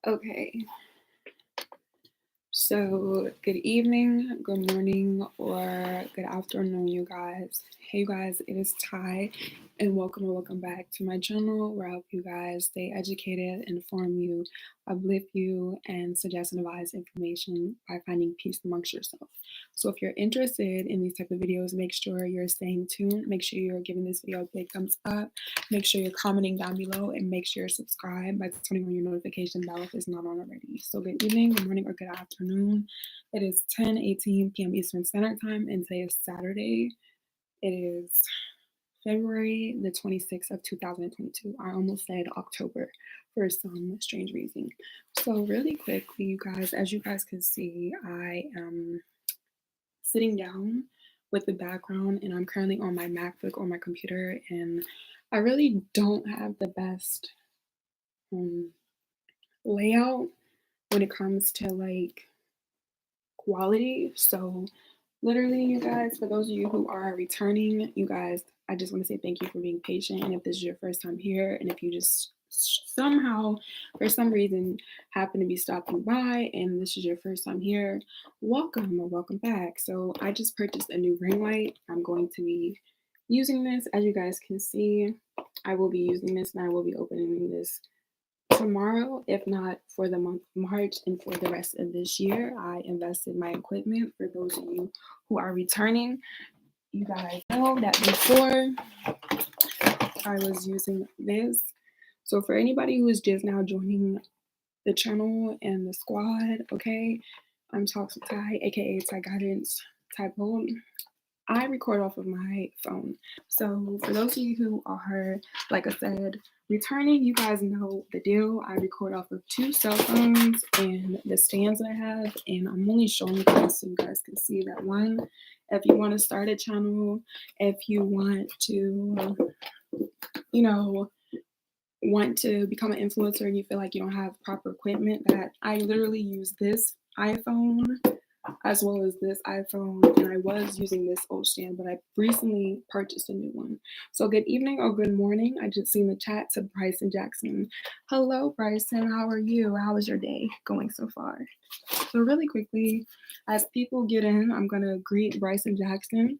Okay, so good evening, good morning, or good afternoon, you guys. Hey, you guys, it is Ty, and welcome or welcome back to my channel where I help you guys stay educated, inform you, uplift you, and suggest and advise information by finding peace amongst yourself. So, if you're interested in these type of videos, make sure you're staying tuned. Make sure you're giving this video a big thumbs up. Make sure you're commenting down below and make sure you're subscribed by turning on your notification bell if it's not on already. So good evening, good morning, or good afternoon. It is 10:18 p.m. Eastern Standard Time, and today is Saturday. It is February the 26th of 2022. I almost said October for some strange reason. So really quickly, you guys, as you guys can see, I am sitting down with the background and I'm currently on my MacBook or my computer, and I really don't have the best um, layout when it comes to like quality. So literally, you guys, for those of you who are returning, you guys, I just want to say thank you for being patient. And if this is your first time here, and if you just somehow, for some reason, happen to be stopping by and this is your first time here, welcome or welcome back. So I just purchased a new ring light. I'm going to be using this. As you guys can see, I will be using this and I will be opening this tomorrow, if not for the month of March and for the rest of this year. I invested my equipment. For those of you who are returning, you guys know that before I was using this. So for anybody who is just now joining the channel and the squad, okay, I'm Talks with Ty, aka Ty Guidance Type. I record off of my phone. So for those of you who are, like I said, returning, you guys know the deal. I record off of two cell phones and the stands that I have, and I'm only showing you guys so you guys can see that one. If you want to start a channel, if you want to, you know, want to become an influencer and you feel like you don't have proper equipment, that I literally use this iPhone as well as this iPhone, and I was using this old stand, but I recently purchased a new one. So good evening or good morning. I just seen the chat to Bryson Jackson. Hello, Bryson. How are you? How is your day going so far? So really quickly, as people get in, I'm gonna greet Bryson Jackson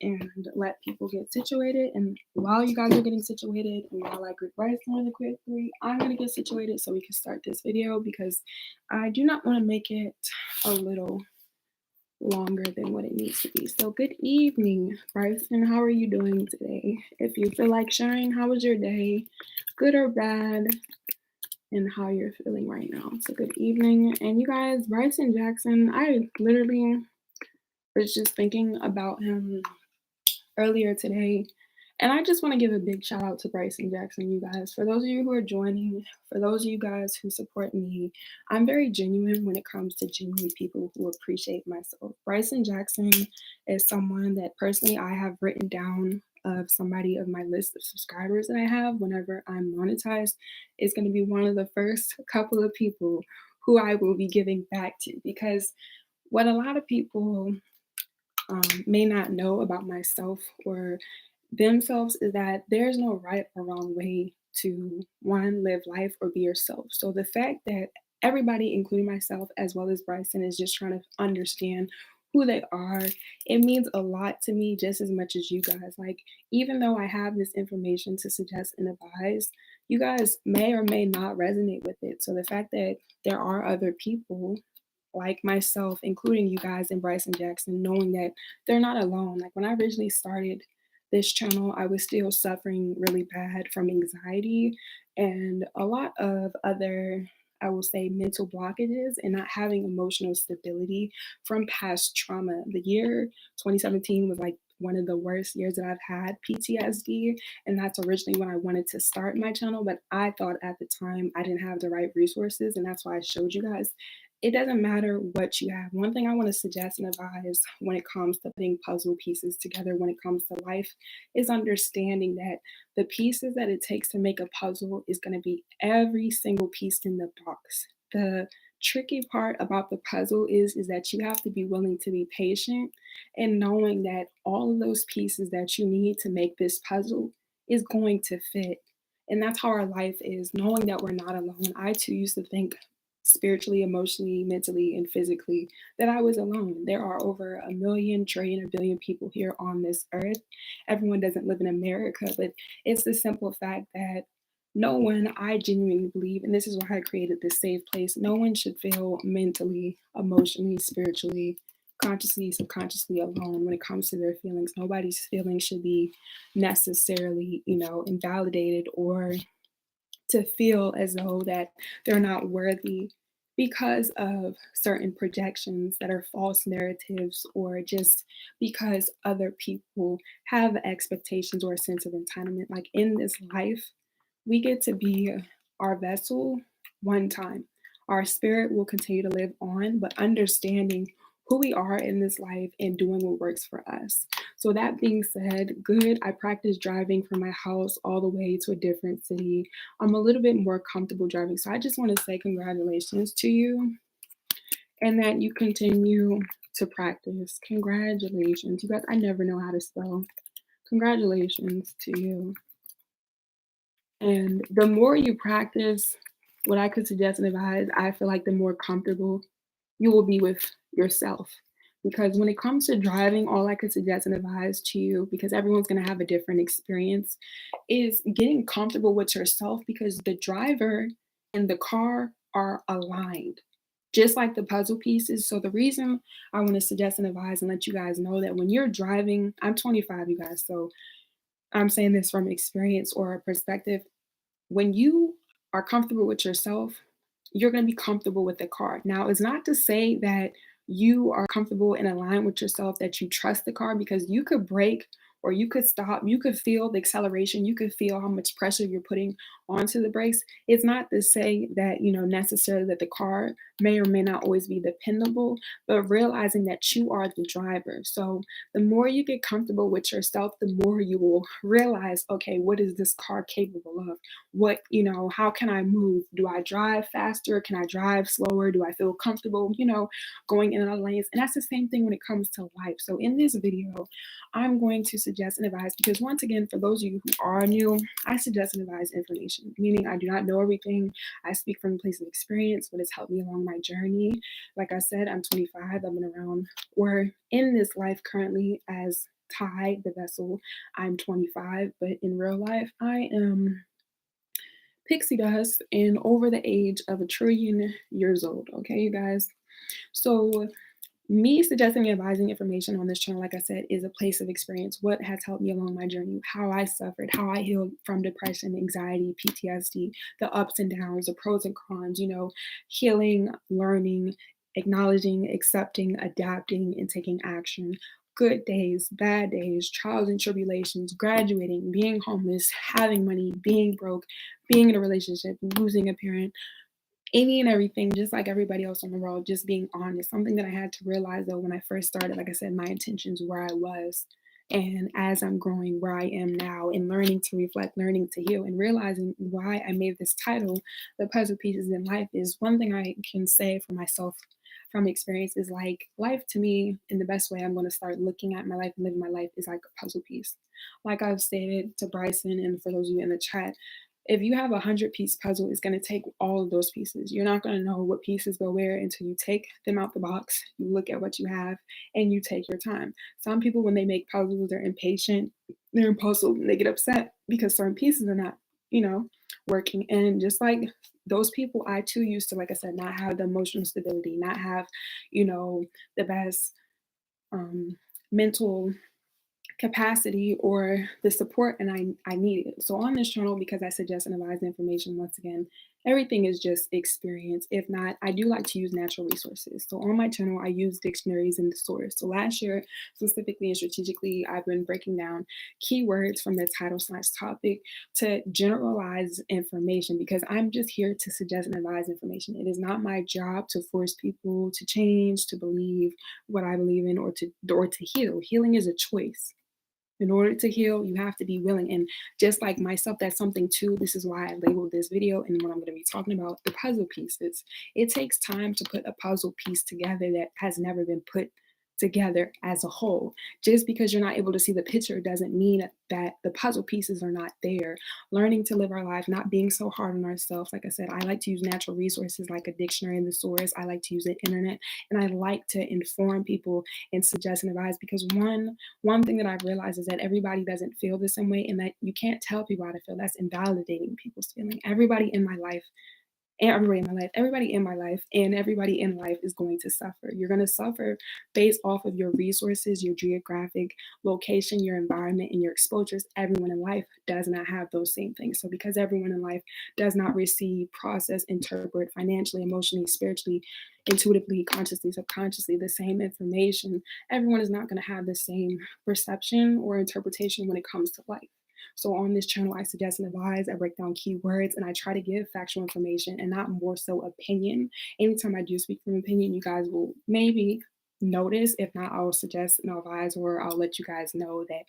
and let people get situated. And while you guys are getting situated, and while I greet Bryson really quickly, I'm gonna get situated so we can start this video because I do not want to make it a little longer than what it needs to be. So good evening, Bryson. How are you doing today? If you feel like sharing, how was your day, good or bad, and how you're feeling right now. So good evening. And you guys, Bryson Jackson, I literally was just thinking about him earlier today. And I just want to give a big shout out to Bryson Jackson, you guys. For those of you who are joining, for those of you guys who support me, I'm very genuine when it comes to genuine people who appreciate myself. Bryson Jackson is someone that personally I have written down of somebody of my list of subscribers that I have whenever I'm monetized. Is going to be one of the first couple of people who I will be giving back to, because what a lot of people may not know about myself or themselves is that there's no right or wrong way to one, live life or be yourself. So the fact that everybody, including myself as well as Bryson, is just trying to understand who they are, it means a lot to me just as much as you guys. Like, even though I have this information to suggest and advise, you guys may or may not resonate with it. So the fact that there are other people like myself, including you guys and Bryson Jackson, knowing that they're not alone. Like when I originally started this channel, I was still suffering really bad from anxiety and a lot of other, I will say, mental blockages and not having emotional stability from past trauma. The year 2017 was like one of the worst years that I've had PTSD, and that's originally when I wanted to start my channel, but I thought at the time I didn't have the right resources, and that's why I showed you guys it doesn't matter what you have. One thing I want to suggest and advise when it comes to putting puzzle pieces together, when it comes to life, is understanding that the pieces that it takes to make a puzzle is going to be every single piece in the box. The tricky part about the puzzle is that you have to be willing to be patient and knowing that all of those pieces that you need to make this puzzle is going to fit. And that's how our life is, knowing that we're not alone. I too used to think spiritually, emotionally, mentally, and physically, that I was alone. There are over a million, trillion, or billion people here on this earth. Everyone doesn't live in America, but it's the simple fact that no one, I genuinely believe, and this is why I created this safe place, no one should feel mentally, emotionally, spiritually, consciously, subconsciously alone when it comes to their feelings. Nobody's feelings should be necessarily, invalidated, or to feel as though that they're not worthy because of certain projections that are false narratives, or just because other people have expectations or a sense of entitlement. Like in this life, we get to be our vessel one time. Our spirit will continue to live on, but understanding who we are in this life and doing what works for us. So, that being said, good. I practice driving from my house all the way to a different city. I'm a little bit more comfortable driving. So, I just want to say congratulations to you, and that you continue to practice. Congratulations. You guys, I never know how to spell. Congratulations to you. And the more you practice, what I could suggest and advise, I feel like the more comfortable you will be with yourself. Because when it comes to driving, all I could suggest and advise to you, because everyone's going to have a different experience, is getting comfortable with yourself, because the driver and the car are aligned, just like the puzzle pieces. So, the reason I want to suggest and advise and let you guys know that when you're driving, I'm 25, you guys, so I'm saying this from experience or a perspective. When you are comfortable with yourself, you're going to be comfortable with the car. Now, it's not to say that you are comfortable and aligned with yourself, that you trust the car, because you could brake or you could stop, you could feel the acceleration, you could feel how much pressure you're putting onto the brakes. It's not to say that, necessarily that the car may or may not always be dependable, but realizing that you are the driver. So the more you get comfortable with yourself, the more you will realize, okay, what is this car capable of? How can I move? Do I drive faster? Can I drive slower? Do I feel comfortable, going in other lanes? And that's the same thing when it comes to life. So in this video, I'm going to suggest and advise, because once again, for those of you who are new, I suggest and advise information, meaning I do not know everything. I speak from a place of experience, what has helped me along my journey. Like I said, I'm 25. I've been around, or in this life currently as Ty, the vessel. I'm 25, but in real life, I am pixie dust and over the age of a trillion years old. Okay, you guys. So me suggesting and advising information on this channel, like I said, is a place of experience. What has helped me along my journey, how I suffered, how I healed from depression, anxiety, PTSD, the ups and downs, the pros and cons, healing, learning, acknowledging, accepting, adapting, and taking action. Good days, bad days, trials and tribulations, graduating, being homeless, having money, being broke, being in a relationship, losing a parent, any and everything, just like everybody else in the world, just being honest. Something that I had to realize though when I first started, like I said, my intentions, where I was. And as I'm growing where I am now and learning to reflect, learning to heal, and realizing why I made this title, The Puzzle Pieces in Life, is one thing I can say for myself from experience is like life to me, in the best way I'm going to start looking at my life and living my life, is like a puzzle piece. Like I've stated to Bryson and for those of you in the chat, if you have a 100-piece puzzle, it's going to take all of those pieces. You're not going to know what pieces go where until you take them out the box, you look at what you have, and you take your time. Some people, when they make puzzles, they're impatient, they're impulsive, and they get upset because certain pieces are not, working. And just like those people, I too used to, like I said, not have the emotional stability, not have, the best mental capacity or the support, and I need it. So on this channel, because I suggest and advise information, once again, everything is just experience. If not, I do like to use natural resources. So on my channel, I use dictionaries and thesaurus. So last year, specifically and strategically, I've been breaking down keywords from the title/topic to generalize information, because I'm just here to suggest and advise information. It is not my job to force people to change, to believe what I believe in, or to heal. Healing is a choice. In order to heal, you have to be willing. And just like myself, that's something too. This is why I labeled this video and what I'm going to be talking about, the puzzle pieces. It takes time to put a puzzle piece together that has never been put together as a whole. Just because you're not able to see the picture doesn't mean that the puzzle pieces are not there. Learning to live our life, not being so hard on ourselves. Like I said, I like to use natural resources like a dictionary and thesaurus. I like to use the internet, and I like to inform people and suggest and advise, because one thing that I've realized is that everybody doesn't feel the same way, and that you can't tell people how to feel. That's invalidating people's feeling. Everybody in my life and everybody in life is going to suffer. You're going to suffer based off of your resources, your geographic location, your environment, and your exposures. Everyone in life does not have those same things. So, because everyone in life does not receive, process, interpret financially, emotionally, spiritually, intuitively, consciously, subconsciously the same information, everyone is not going to have the same perception or interpretation when it comes to life. So on this channel, I suggest and advise, I break down keywords, and I try to give factual information and not more so opinion. Anytime I do speak from opinion, you guys will maybe notice. If not, I'll suggest and advise, or I'll let you guys know that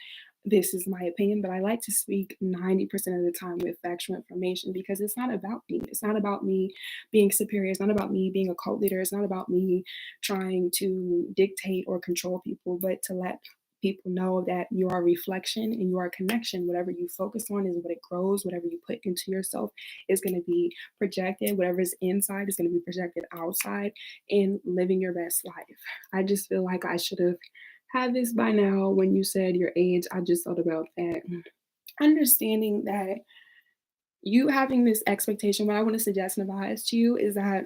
this is my opinion. But I like to speak 90% of the time with factual information, because it's not about me. It's not about me being superior. It's not about me being a cult leader. It's not about me trying to dictate or control people, but to let people know that you are a reflection and you are a connection. Whatever you focus on is what it grows. Whatever you put into yourself is going to be projected. Whatever is inside is going to be projected outside, in living your best life. I just feel like I should have had this by now. When you said your age, I just thought about that. Understanding that you having this expectation, what I want to suggest and advise to you is that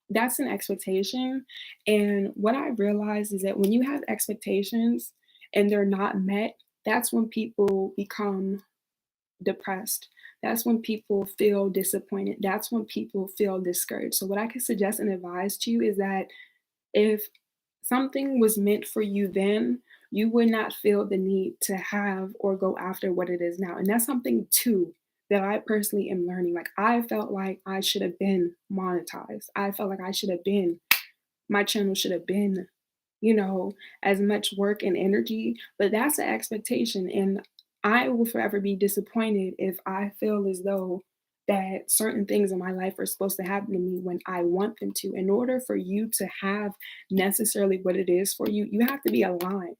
that's an expectation. And what I realized is that when you have expectations and they're not met, that's when people become depressed. That's when people feel disappointed. That's when people feel discouraged. So, what I could suggest and advise to you is that if something was meant for you then, you would not feel the need to have or go after what it is now. And that's something too that I personally am learning. Like, I felt like I should have been monetized. I felt like I should have been, my channel should have been, you know, as much work and energy, but that's the expectation. And I will forever be disappointed if I feel as though that certain things in my life are supposed to happen to me when I want them to. In order for you to have necessarily what it is for you, you have to be aligned.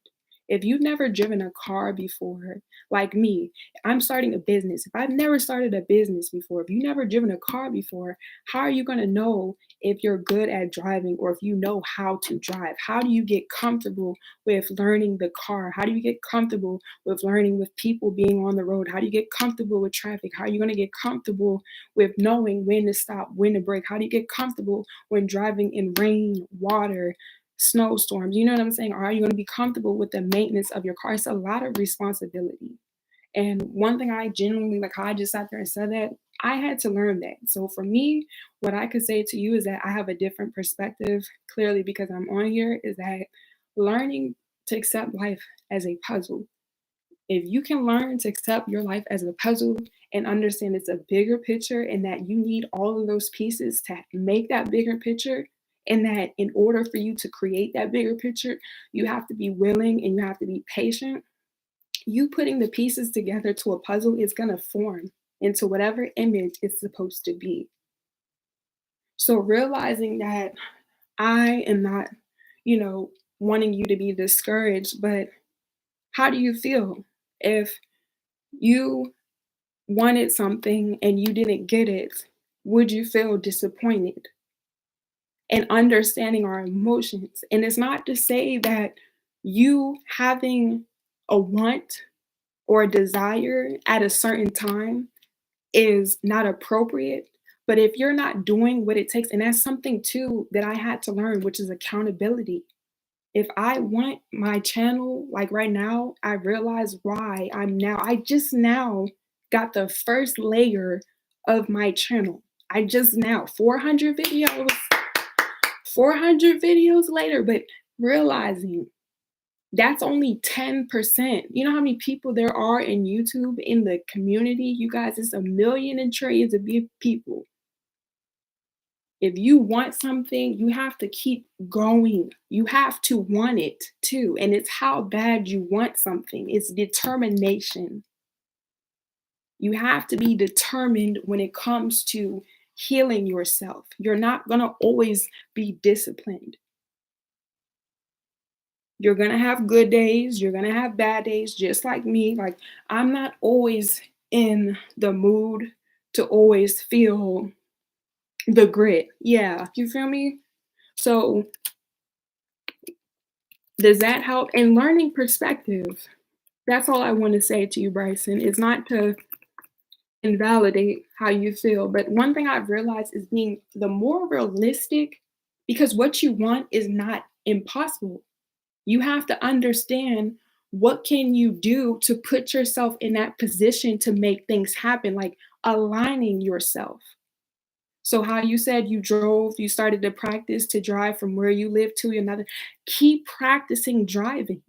If you've never driven a car before, like me, I'm starting a business. If I've never started a business before, if you've never driven a car before, how are you going to know if you're good at driving, or if you know how to drive? How do you get comfortable with learning the car? How do you get comfortable with learning with people being on the road? How do you get comfortable with traffic? How are you going to get comfortable with knowing when to stop, when to brake? How do you get comfortable when driving in rain, water, snowstorms? You know what I'm saying? Or are you going to be comfortable with the maintenance of your car? It's a lot of responsibility. And one thing I genuinely, like how I just sat there and said that, I had to learn that. So for me, what I could say to you is that I have a different perspective, clearly because I'm on here, is that learning to accept life as a puzzle. If you can learn to accept your life as a puzzle and understand it's a bigger picture, and that you need all of those pieces to make that bigger picture, and that in order for you to create that bigger picture, you have to be willing and you have to be patient. You putting the pieces together to a puzzle is going to form into whatever image it's supposed to be. So realizing that I am not, you know, wanting you to be discouraged, but how do you feel if you wanted something and you didn't get it? Would you feel disappointed? And understanding our emotions. And it's not to say that you having a want or a desire at a certain time is not appropriate. But if you're not doing what it takes, and that's something too that I had to learn, which is accountability. If I want my channel, like right now, I realize why I just now got the first layer of my channel. I just now, 400 videos later, but realizing that's only 10%. You know how many people there are in YouTube, in the community? You guys, it's a million and trillions of people. If you want something, you have to keep going. You have to want it too. And it's how bad you want something, it's determination. You have to be determined when it comes to healing yourself. You're not going to always be disciplined. You're gonna have good days, you're gonna have bad days, just like me. Like, I'm not always in the mood to always feel the grit. Yeah, you feel me? So, does that help? And learning perspective. That's all I want to say to you, Bryson. It's not to invalidate how you feel, but one thing I've realized is being the more realistic, because what you want is not impossible. You have to understand what can you do to put yourself in that position to make things happen, like aligning yourself. So how you said you started to practice to drive from where you live to another, keep practicing driving.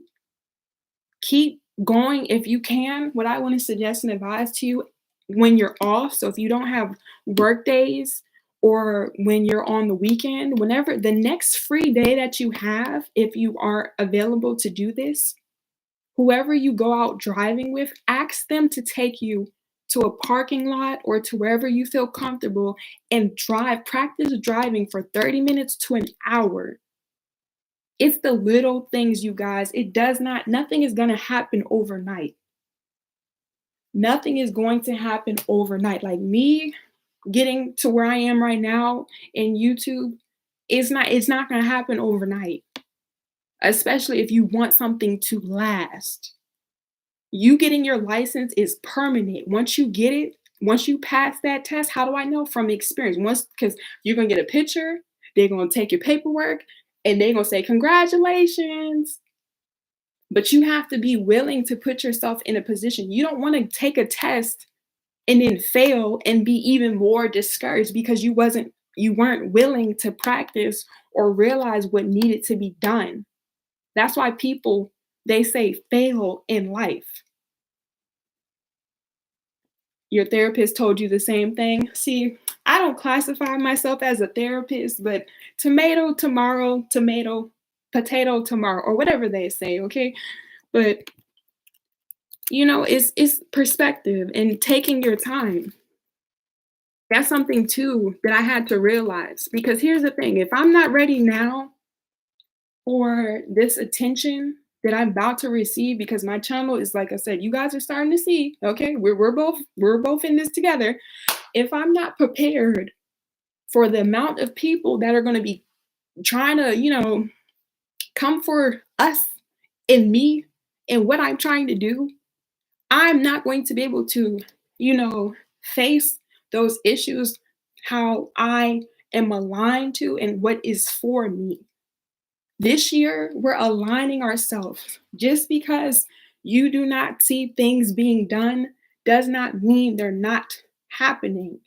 Keep going if you can. What I want to suggest and advise to you when you're off, so if you don't have work days or when you're on the weekend, whenever the next free day that you have, if you are available to do this, whoever you go out driving with, ask them to take you to a parking lot or to wherever you feel comfortable and practice driving for 30 minutes to an hour. It's the little things, you guys. Nothing is going to happen overnight. Nothing is going to happen overnight. Like me getting to where I am right now in YouTube, it's not going to happen overnight, especially if you want something to last. You getting your license is permanent. Once you get it, once you pass that test, how do I know? From experience. Once, because you're gonna get a picture, they're gonna take your paperwork, and they're gonna say, congratulations. But you have to be willing to put yourself in a position. You don't want to take a test and then fail and be even more discouraged because you weren't willing to practice or realize what needed to be done. That's why people, they say fail in life. Your therapist told you the same thing. See, I don't classify myself as a therapist, but tomato tomorrow, tomato, potato tomorrow, or whatever they say, okay? But it's perspective and taking your time. That's something too that I had to realize, because here's the thing, if I'm not ready now for this attention that I'm about to receive, because my channel is, like I said, you guys are starting to see, okay? We're both in this together. If I'm not prepared for the amount of people that are going to be trying to, come for us and me and what I'm trying to do, I'm not going to be able to, face those issues how I am aligned to and what is for me. This year, we're aligning ourselves. Just because you do not see things being done does not mean they're not happening.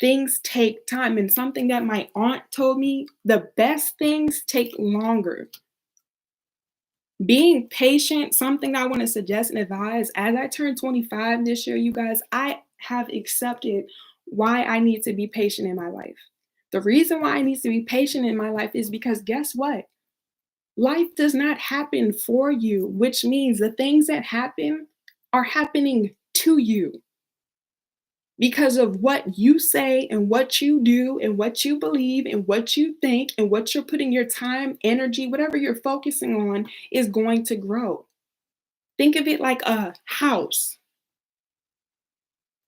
Things take time, and something that my aunt told me, the best things take longer. Being patient, something I want to suggest and advise. As I turn 25 this year, you guys, I have accepted why I need to be patient in my life. The reason why I need to be patient in my life is because guess what? Life does not happen for you, which means the things that happen are happening to you because of what you say and what you do and what you believe and what you think and what you're putting your time, energy, whatever you're focusing on is going to grow. Think of it like a house.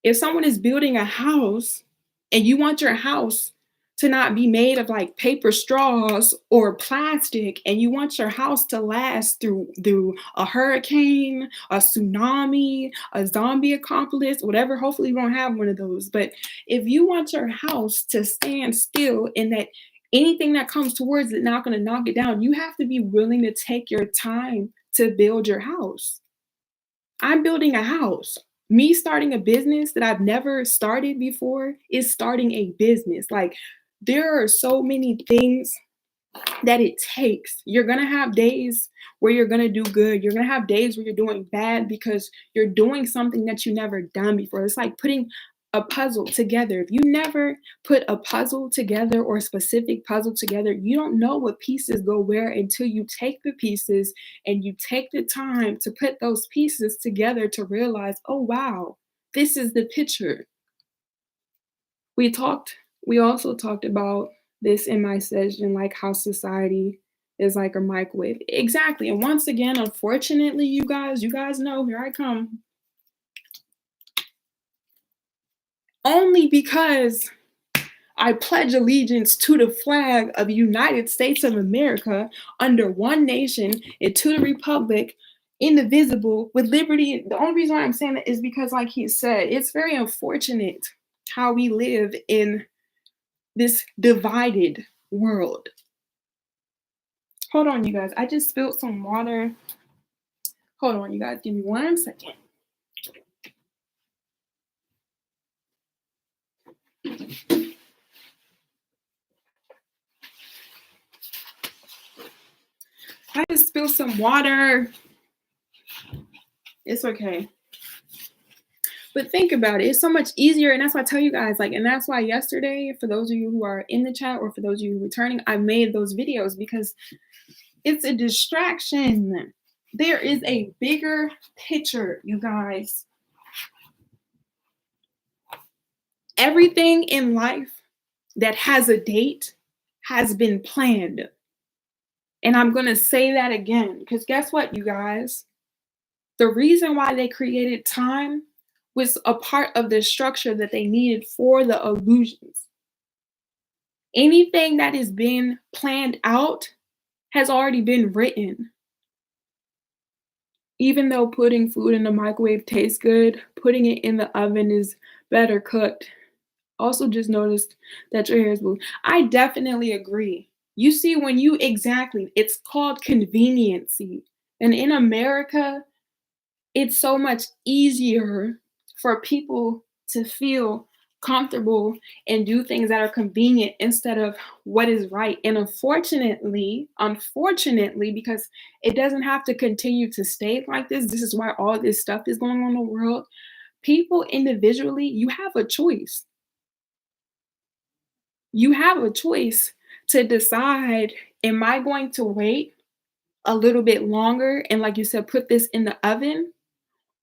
If someone is building a house and you want your house to not be made of like paper straws or plastic, and you want your house to last through a hurricane, a tsunami, a zombie apocalypse, whatever, hopefully you won't have one of those. But if you want your house to stand still and that anything that comes towards it not going to knock it down, you have to be willing to take your time to build your house. I'm building a house. Me starting a business that I've never started before is starting a business. Like, there are so many things that it takes. You're going to have days where you're going to do good. You're going to have days where you're doing bad because you're doing something that you never done before. It's like putting a puzzle together. If you never put a puzzle together or a specific puzzle together, you don't know what pieces go where until you take the pieces and you take the time to put those pieces together to realize, oh, wow, this is the picture. We also talked about this in my session, like how society is like a microwave. Exactly. And once again, unfortunately, you guys know, here I come. Only because I pledge allegiance to the flag of the United States of America under one nation and to the republic, indivisible, with liberty. The only reason why I'm saying that is because, like he said, it's very unfortunate how we live in this divided world. Hold on, you guys. I just spilled some water. Hold on, you guys. Give me 1 second. I just spilled some water. It's okay. But think about it. It's so much easier. And that's why I tell you guys, like, and that's why yesterday, for those of you who are in the chat or for those of you returning, I made those videos because it's a distraction. There is a bigger picture, you guys. Everything in life that has a date has been planned. And I'm going to say that again, because guess what, you guys? The reason why they created time was a part of the structure that they needed for the illusions. Anything that is being planned out has already been written. Even though putting food in the microwave tastes good, putting it in the oven is better cooked. Also just noticed that your hair is blue. I definitely agree. You see, when you exactly, it's called conveniency. And in America, it's so much easier for people to feel comfortable and do things that are convenient instead of what is right. And unfortunately, because it doesn't have to continue to stay like this is why all this stuff is going on in the world. People individually, you have a choice. You have a choice to decide, am I going to wait a little bit longer and, like you said, put this in the oven?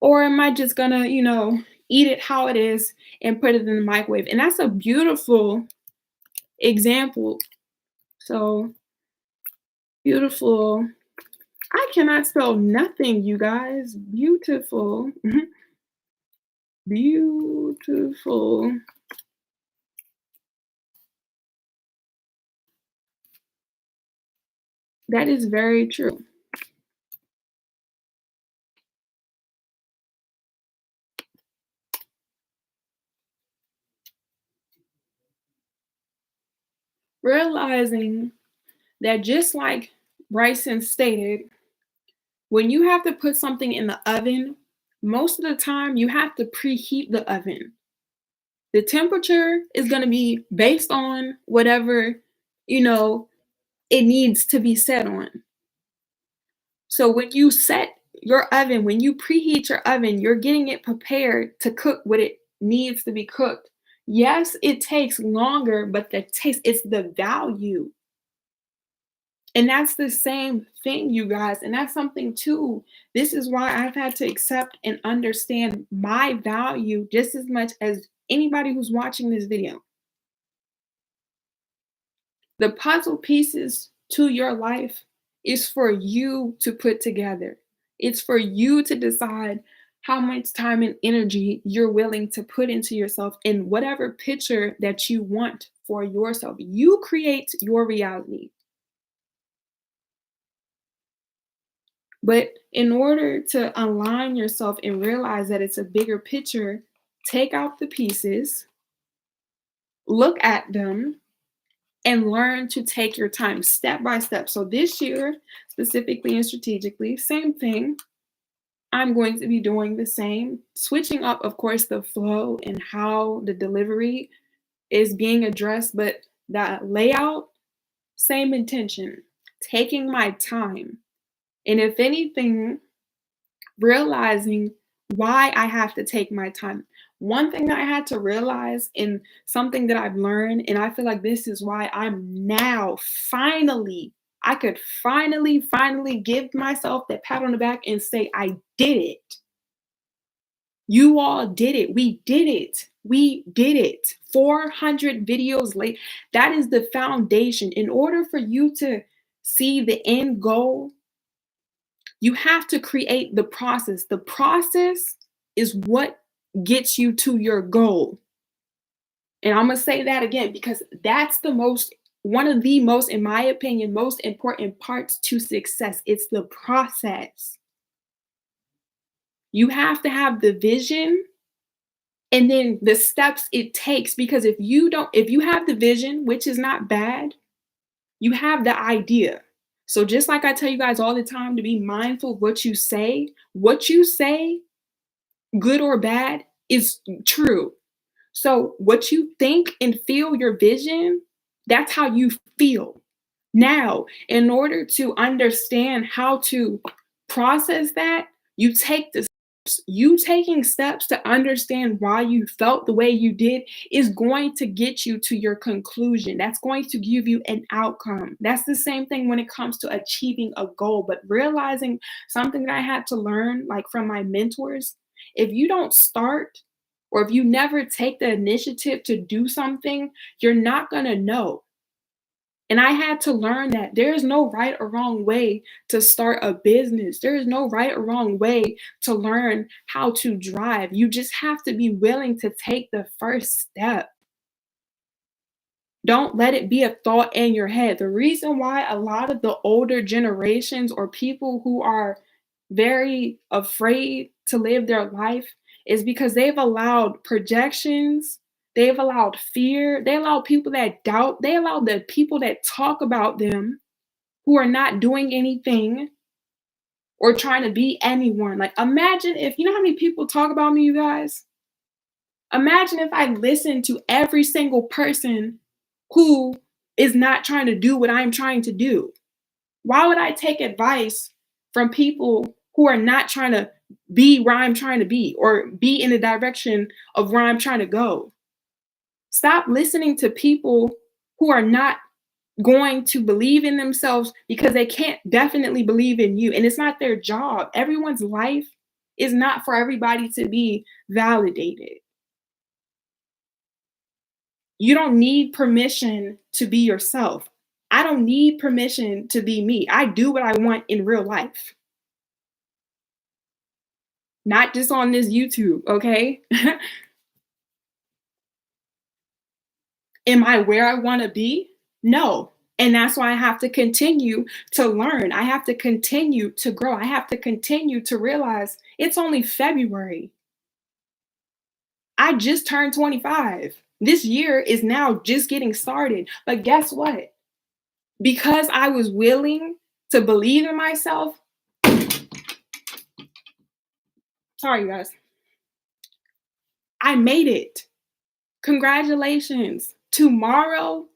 Or am I just gonna, eat it how it is and put it in the microwave? And that's a beautiful example. So beautiful. I cannot spell nothing, you guys. Beautiful. Beautiful. That is very true. Realizing that, just like Bryson stated, when you have to put something in the oven, most of the time you have to preheat the oven. The temperature is going to be based on whatever, it needs to be set on. So when you set your oven, when you preheat your oven, you're getting it prepared to cook what it needs to be cooked. Yes, it takes longer, but the taste, it's the value. And that's the same thing, you guys. And that's something too. This is why I've had to accept and understand my value just as much as anybody who's watching this video. The puzzle pieces to your life is for you to put together. It's for you to decide how much time and energy you're willing to put into yourself in whatever picture that you want for yourself. You create your reality. But in order to align yourself and realize that it's a bigger picture, take out the pieces, look at them, and learn to take your time step by step. So this year, specifically and strategically, same thing. I'm going to be doing the same, switching up, of course, the flow and how the delivery is being addressed, but that layout, same intention, taking my time. And if anything, realizing why I have to take my time. One thing that I had to realize, and something that I've learned, and I feel like this is why I'm now I could finally give myself that pat on the back and say, I did it. You all did it. We did it. We did it. 400 videos late. That is the foundation. In order for you to see the end goal, you have to create the process. The process is what gets you to your goal. And I'm going to say that again because that's one of the most, in my opinion, most important parts to success. It's the process. You have to have the vision and then the steps it takes, because if you have the vision, which is not bad, you have the idea. So just like I tell you guys all the time to be mindful of what you say, good or bad, is true. So what you think and feel, your vision, that's how you feel. Now, in order to understand how to process that, you take the you taking steps to understand why you felt the way you did is going to get you to your conclusion. That's going to give you an outcome. That's the same thing when it comes to achieving a goal, but realizing something that I had to learn, like from my mentors, if you don't start or if you never take the initiative to do something, you're not going to know. And I had to learn that there is no right or wrong way to start a business. There is no right or wrong way to learn how to drive. You just have to be willing to take the first step. Don't let it be a thought in your head. The reason why a lot of the older generations or people who are very afraid to live their life is because they've allowed projections, they've allowed fear, they allow people that doubt, they allow the people that talk about them who are not doing anything or trying to be anyone. Like, imagine if, you know how many people talk about me, you guys? Imagine if I listened to every single person who is not trying to do what I'm trying to do. Why would I take advice from people who are not trying to be where I'm trying to be or be in the direction of where I'm trying to go? Stop listening to people who are not going to believe in themselves because they can't definitely believe in you. And it's not their job. Everyone's life is not for everybody to be validated. You don't need permission to be yourself. I don't need permission to be me. I do what I want in real life, not just on this YouTube, okay? Am I where I want to be? No. And that's why I have to continue to learn. I have to continue to grow. I have to continue to realize it's only February. I just turned 25. This year is now just getting started. But guess what? Because I was willing to believe in myself, sorry, you guys, I made it. Congratulations. Tomorrow,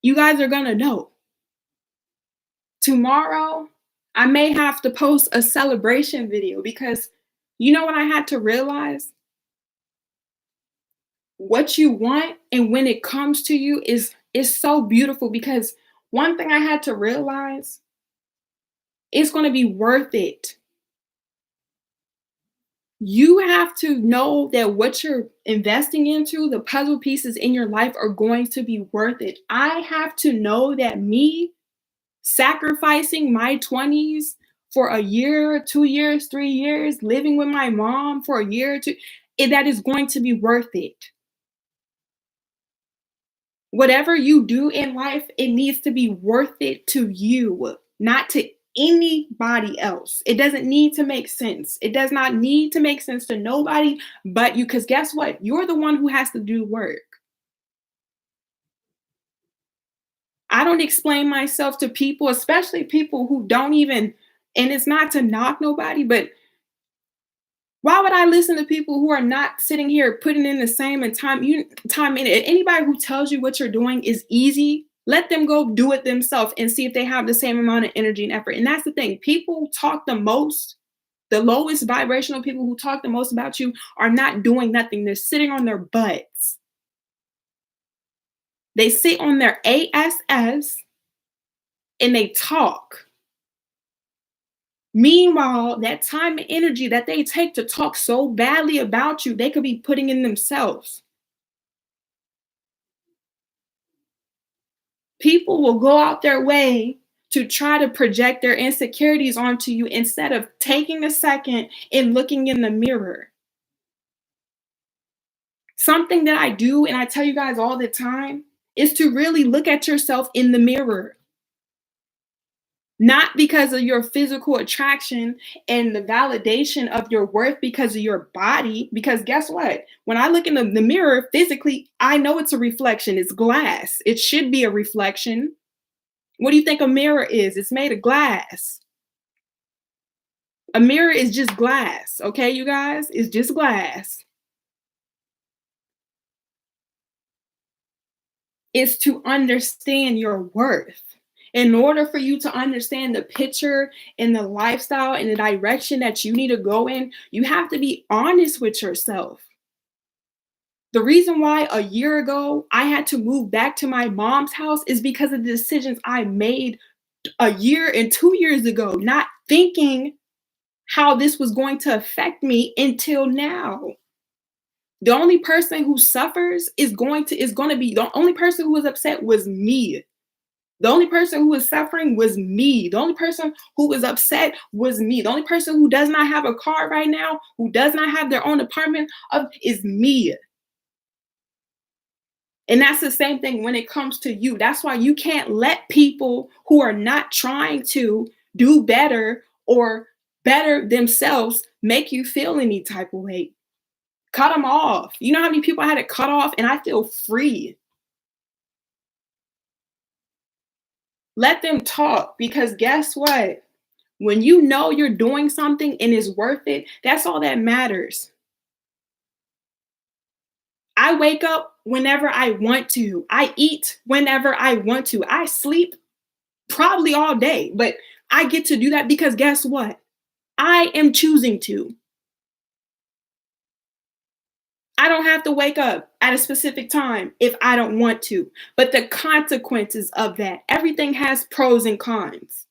you guys are going to know. Tomorrow, I may have to post a celebration video because you know what I had to realize? What you want and when it comes to you is so beautiful, because one thing I had to realize, it's going to be worth it. You have to know that what you're investing into, the puzzle pieces in your life, are going to be worth it. I have to know that me sacrificing my 20s for a year, 2 years, 3 years, living with my mom for a year or two, that is going to be worth it. Whatever you do in life, it needs to be worth it to you, not to anybody else. It doesn't need to make sense. It does not need to make sense to nobody but you, because guess what? You're the one who has to do work. I don't explain myself to people, especially people who don't even, and it's not to knock nobody, but why would I listen to people who are not sitting here putting in the same and time in it? Anybody who tells you what you're doing is easy, let them go do it themselves and see if they have the same amount of energy and effort. And that's the thing. People talk the most, the lowest vibrational people who talk the most about you are not doing nothing. They're sitting on their butts. They sit on their ASS and they talk. Meanwhile, that time and energy that they take to talk so badly about you, they could be putting in themselves. People will go out their way to try to project their insecurities onto you instead of taking a second and looking in the mirror. Something that I do, and I tell you guys all the time, is to really look at yourself in the mirror. Not because of your physical attraction and the validation of your worth because of your body. Because guess what? When I look in the mirror physically, I know it's a reflection. It's glass. It should be a reflection. What do you think a mirror is? It's made of glass. A mirror is just glass. Okay, you guys? It's just glass. Is to understand your worth. In order for you to understand the picture and the lifestyle and the direction that you need to go in, you have to be honest with yourself. The reason why a year ago I had to move back to my mom's house is because of the decisions I made a year and 2 years ago, not thinking how this was going to affect me until now. The only person who suffers is going to be the only person who was upset was me. The only person who was suffering was me. The only person who was upset was me. The only person who does not have a car right now, who does not have their own apartment is me. And that's the same thing when it comes to you. That's why you can't let people who are not trying to do better or better themselves make you feel any type of way. Cut them off. You know how many people I had to cut off and I feel free? Let them talk, because guess what? When you know you're doing something and it's worth it, that's all that matters. I wake up whenever I want to. I eat whenever I want to. I sleep probably all day, but I get to do that because guess what? I am choosing to. I don't have to wake up at a specific time if I don't want to. But the consequences of that, everything has pros and cons.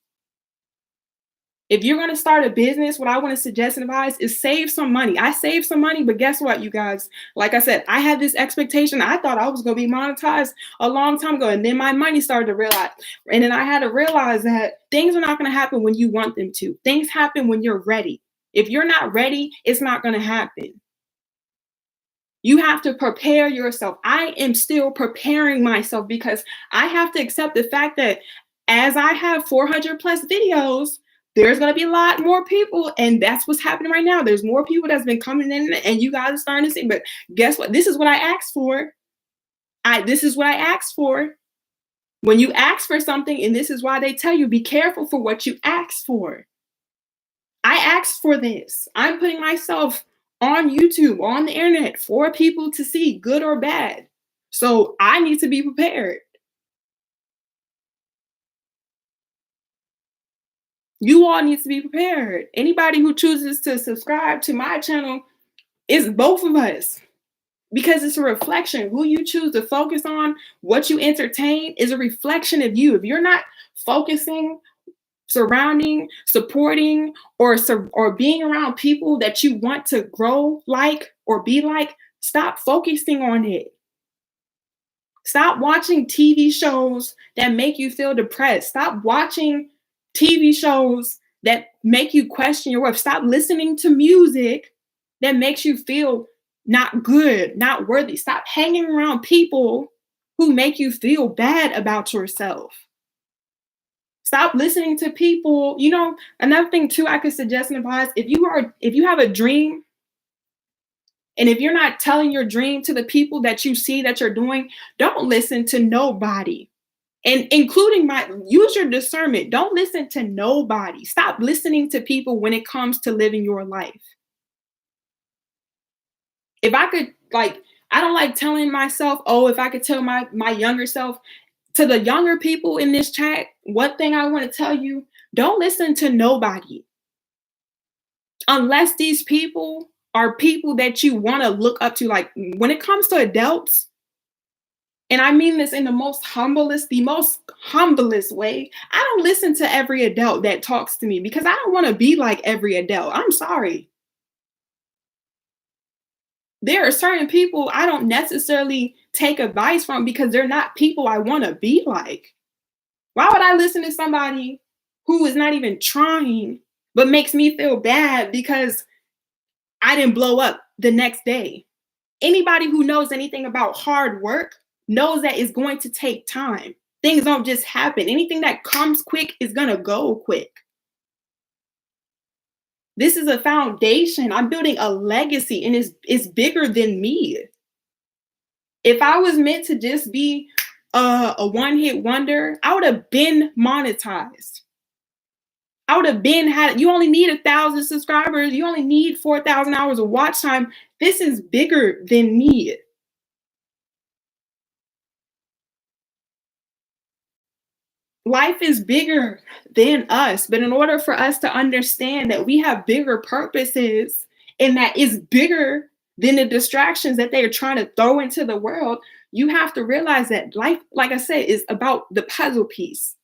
If you're going to start a business, what I want to suggest and advise is save some money. I saved some money, but guess what, you guys? Like I said, I had this expectation. I thought I was going to be monetized a long time ago. And then my money started to realize. And then I had to realize that things are not going to happen when you want them to. Things happen when you're ready. If you're not ready, it's not going to happen. You have to prepare yourself. I am still preparing myself because I have to accept the fact that as I have 400 plus videos, there's going to be a lot more people. And that's what's happening right now. There's more people that's been coming in and you guys are starting to see. But guess what? This is what I asked for. This is what I asked for. When you ask for something, and this is why they tell you, be careful for what you ask for. I asked for this. I'm putting myself on YouTube, on the internet for people to see, good or bad. So I need to be prepared. You all need to be prepared. Anybody who chooses to subscribe to my channel is both of us, because it's a reflection. Who you choose to focus on, what you entertain is a reflection of you. If you're not focusing, surrounding, supporting, or being around people that you want to grow like or be like, stop focusing on it. Stop watching TV shows that make you feel depressed. Stop watching TV shows that make you question your worth. Stop listening to music that makes you feel not good, not worthy. Stop hanging around people who make you feel bad about yourself. Stop listening to people. You know, another thing too I could suggest and advise, if you have a dream, and if you're not telling your dream to the people that you see that you're doing, don't listen to nobody. And including use your discernment. Don't listen to nobody. Stop listening to people when it comes to living your life. If I could, I don't like telling myself, oh, if I could tell my younger self, to the younger people in this chat, one thing I want to tell you, don't listen to nobody. Unless these people are people that you want to look up to. Like when it comes to adults, and I mean this in the most humblest way, I don't listen to every adult that talks to me because I don't want to be like every adult. I'm sorry. There are certain people I don't necessarily take advice from because they're not people I want to be like. Why would I listen to somebody who is not even trying, but makes me feel bad because I didn't blow up the next day? Anybody who knows anything about hard work knows that it's going to take time. Things don't just happen. Anything that comes quick is going to go quick. This is a foundation. I'm building a legacy and it's bigger than me. If I was meant to just be a one hit wonder, I would have been monetized. I would have been had, you only need 1,000 subscribers. You only need 4,000 hours of watch time. This is bigger than me. Life is bigger than us. But in order for us to understand that we have bigger purposes and that is bigger than the distractions that they are trying to throw into the world, you have to realize that life, like I said, is about the puzzle piece.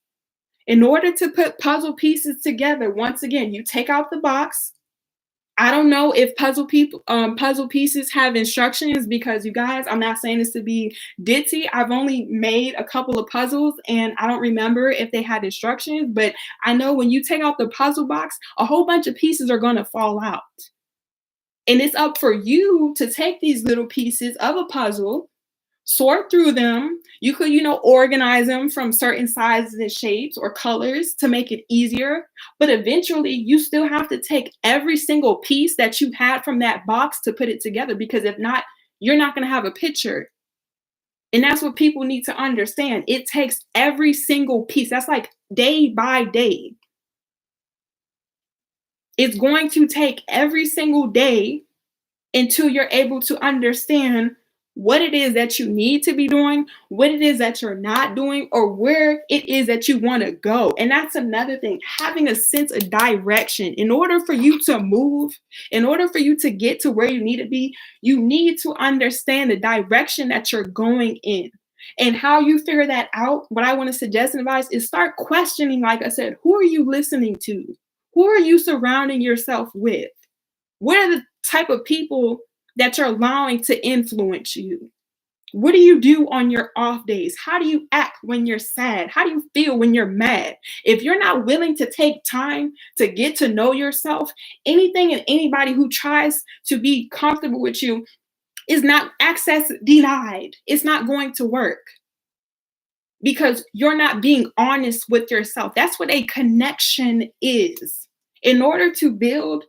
In order to put puzzle pieces together, once again, you take out the box. I don't know if puzzle pieces have instructions because you guys, I'm not saying this to be ditzy. I've only made a couple of puzzles and I don't remember if they had instructions, but I know when you take out the puzzle box, a whole bunch of pieces are going to fall out. And it's up for you to take these little pieces of a puzzle, sort through them. You could, organize them from certain sizes and shapes or colors to make it easier. But eventually, you still have to take every single piece that you had from that box to put it together, because if not, you're not going to have a picture. And that's what people need to understand. It takes every single piece. That's like day by day. It's going to take every single day until you're able to understand what it is that you need to be doing, what it is that you're not doing, or where it is that you want to go. And that's another thing, having a sense of direction. In order for you to move, in order for you to get to where you need to be, you need to understand the direction that you're going in. And how you figure that out, what I want to suggest and advise is start questioning, like I said, who are you listening to? Who are you surrounding yourself with? What are the type of people that you're allowing to influence you? What do you do on your off days? How do you act when you're sad? How do you feel when you're mad? If you're not willing to take time to get to know yourself, anything and anybody who tries to be comfortable with you is not access denied. It's not going to work because you're not being honest with yourself. That's what a connection is. In order to build,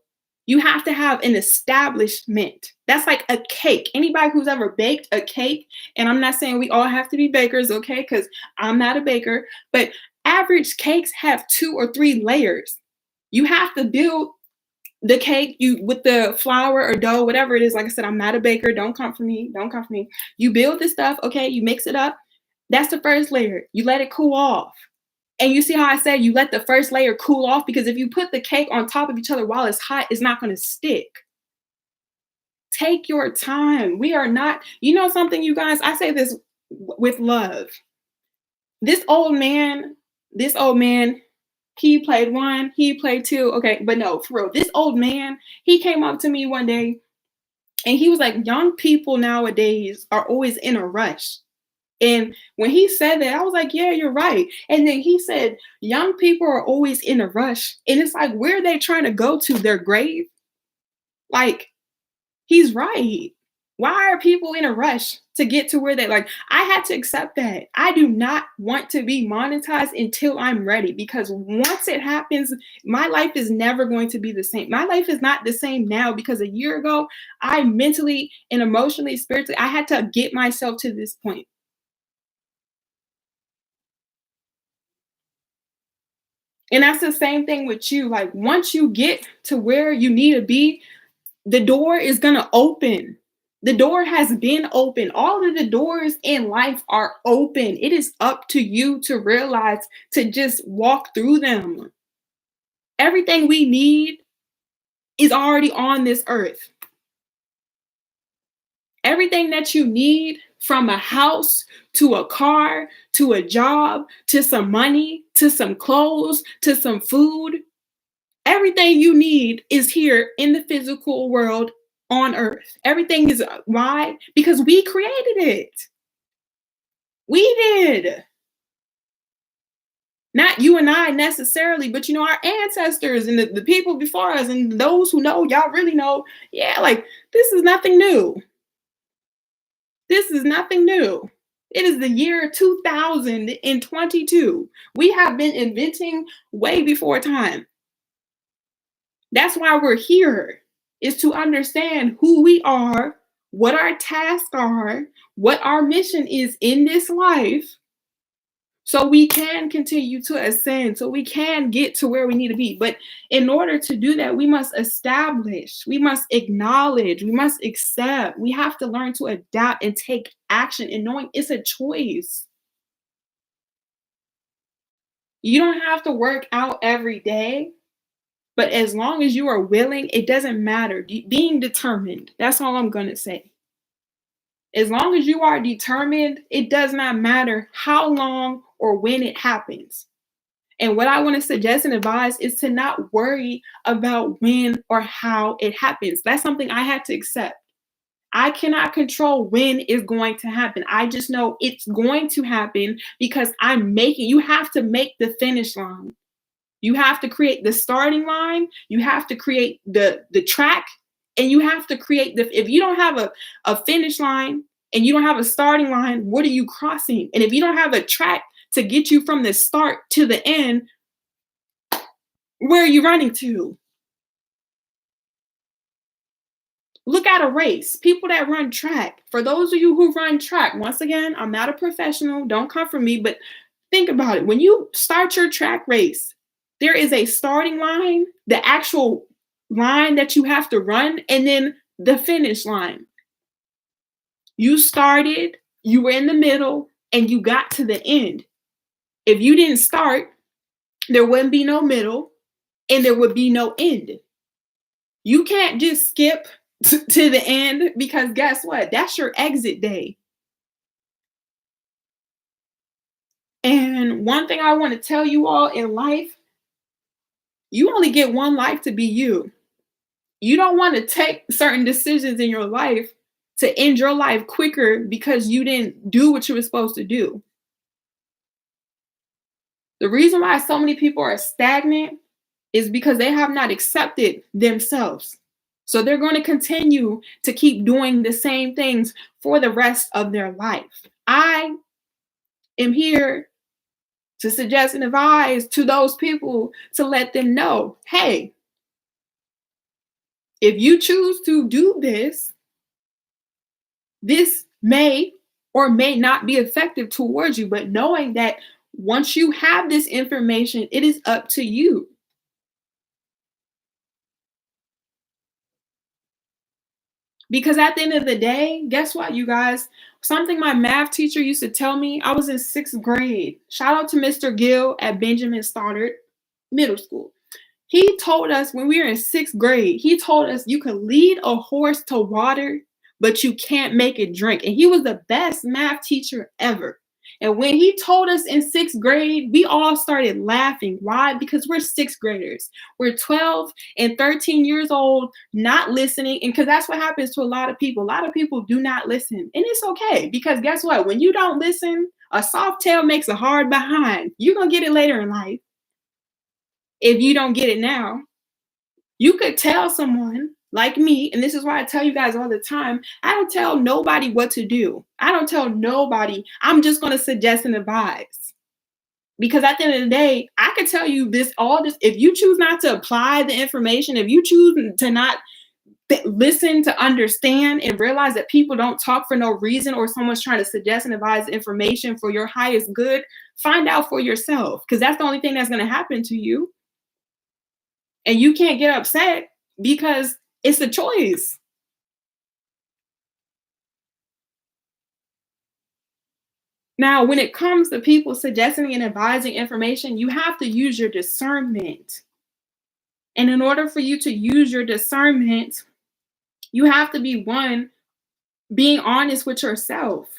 you have to have an establishment. That's like a cake. Anybody who's ever baked a cake, and I'm not saying we all have to be bakers, okay? Because I'm not a baker, but average cakes have 2 or 3 layers. You have to build the cake with the flour or dough, whatever it is. Like I said, I'm not a baker. Don't come for me. Don't come for me. You build this stuff, okay? You mix it up. That's the first layer. You let it cool off. And you see how I said you let the first layer cool off, because if you put the cake on top of each other while it's hot, it's not going to stick. Take your time. We are not, something, you guys, I say this with love. This old man, he played 1, he played 2. Okay, but no, for real, this old man, he came up to me one day and he was like, young people nowadays are always in a rush. And when he said that, I was like, yeah, you're right. And then he said, young people are always in a rush. And it's like, where are they trying to go to? Their grave? Like, he's right. Why are people in a rush to get to where I had to accept that. I do not want to be monetized until I'm ready, because once it happens, my life is never going to be the same. My life is not the same now because a year ago, I mentally and emotionally, spiritually, I had to get myself to this point. And that's the same thing with you. Like, once you get to where you need to be, the door is going to open. The door has been open. All of the doors in life are open. It is up to you to realize to just walk through them. Everything we need is already on this earth. Everything that you need, from a house to a car to a job to some money to some clothes to some food, everything you need is here in the physical world on earth. Everything is, why? Because we created it. We did. Not you and I necessarily, but our ancestors and the people before us and those who know, y'all really know, yeah, like this is nothing new. This is nothing new. It is the year 2022. We have been inventing way before time. That's why we're here, is to understand who we are, what our tasks are, what our mission is in this life, so we can continue to ascend, so we can get to where we need to be. But in order to do that, we must establish, we must acknowledge, we must accept, we have to learn to adapt and take action, and knowing it's a choice. You don't have to work out every day, but as long as you are willing, it doesn't matter. Being determined, that's all I'm going to say. As long as you are determined, it does not matter how long or when it happens. And what I want to suggest and advise is to not worry about when or how it happens. That's something I had to accept. I cannot control when it's going to happen. I just know it's going to happen because you have to make the finish line. You have to create the starting line, you have to create the track, and you have to create if you don't have a finish line and you don't have a starting line, what are you crossing? And if you don't have a track to get you from the start to the end, where are you running to? Look at a race. People that run track. For those of you who run track, once again, I'm not a professional. Don't come for me, but think about it. When you start your track race, there is a starting line, the actual line that you have to run, and then the finish line. You started, you were in the middle, and you got to the end. If you didn't start, there wouldn't be no middle, and there would be no end. You can't just skip to the end, because guess what? That's your exit day. And one thing I want to tell you all in life, you only get one life to be you. You don't want to take certain decisions in your life to end your life quicker because you didn't do what you were supposed to do. The reason why so many people are stagnant is because they have not accepted themselves. So they're going to continue to keep doing the same things for the rest of their life. I am here to suggest and advise to those people to let them know, hey, if you choose to do this, this may or may not be effective towards you, but knowing that once you have this information, it is up to you. Because at the end of the day, guess what, you guys? Something my math teacher used to tell me, I was in 6th grade. Shout out to Mr. Gill at Benjamin Stoddard Middle School. He told us when we were in 6th grade, he told us you could lead a horse to water, but you can't make it drink. And he was the best math teacher ever. And when he told us in 6th grade, we all started laughing. Why? Because we're 6th graders. We're 12 and 13 years old, not listening. And because that's what happens to a lot of people. A lot of people do not listen. And it's okay, because guess what? When you don't listen, a soft tail makes a hard behind. You're going to get it later in life. If you don't get it now, you could tell someone like me, and this is why I tell you guys all the time, I don't tell nobody what to do. I don't tell nobody. I'm just going to suggest and advise. Because at the end of the day, I could tell you all this. If you choose not to apply the information, if you choose to not listen, to understand and realize that people don't talk for no reason, or someone's trying to suggest and advise information for your highest good, find out for yourself, because that's the only thing that's going to happen to you. And you can't get upset because it's a choice. Now, when it comes to people suggesting and advising information, you have to use your discernment. And in order for you to use your discernment, you have to be being honest with yourself.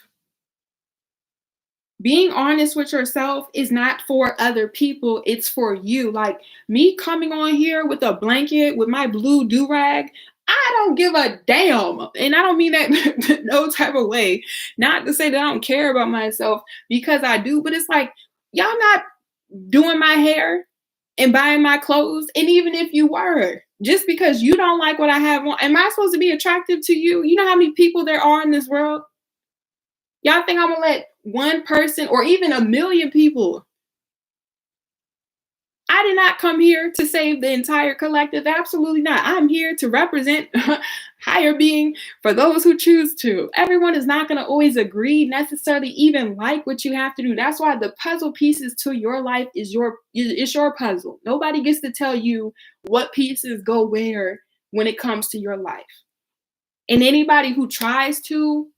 Being honest with yourself is not for other people, it's for you. Like me coming on here with a blanket, with my blue do-rag, I don't give a damn. And I don't mean that no type of way. Not to say that I don't care about myself, because I do, but it's like, y'all not doing my hair and buying my clothes. And even if you were, just because you don't like what I have on, am I supposed to be attractive to you? You know how many people there are in this world? Y'all think I'm gonna let one person or even a million people? I did not come here to save the entire collective. Absolutely not. I'm here to represent higher being for those who choose to. Everyone is not going to always agree, necessarily even like what you have to do. That's why the puzzle pieces to your life is your puzzle. Nobody gets to tell you what pieces go where when it comes to your life. And anybody who tries to,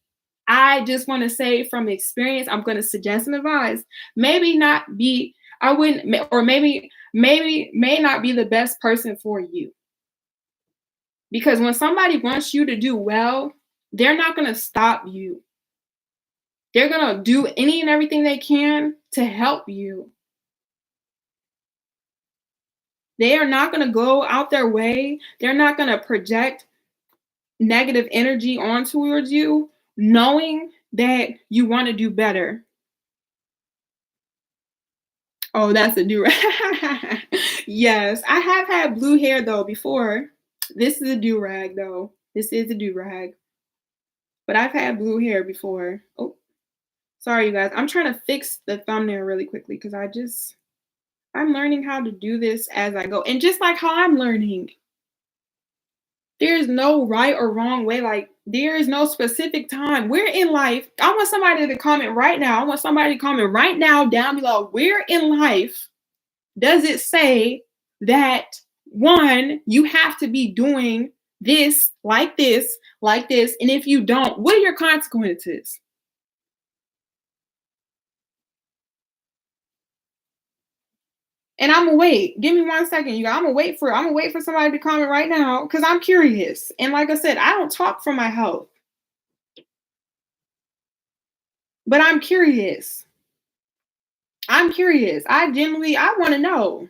I just want to say from experience, I'm going to suggest and advise, maybe not be, I wouldn't, or maybe may not be the best person for you. Because when somebody wants you to do well, they're not going to stop you. They're going to do any and everything they can to help you. They are not going to go out their way. They're not going to project negative energy on towards you, knowing that you want to do better. Oh, that's a do-rag. Yes, I have had blue hair though before. This is a do-rag though. This is a do-rag. But I've had blue hair before. Oh, sorry you guys. I'm trying to fix the thumbnail really quickly because I'm learning how to do this as I go. And just like how I'm learning, there's no right or wrong way. Like there is no specific time. Where in life, I want somebody to comment right now. I want somebody to comment right now down below. Where in life does it say that one, you have to be doing this, like this, like this, and if you don't, what are your consequences? And I'm gonna wait. Give me 1 second, you guys. I'm gonna wait for somebody to comment right now because I'm curious. And like I said, I don't talk for my health, but I'm curious. I'm curious. I want to know.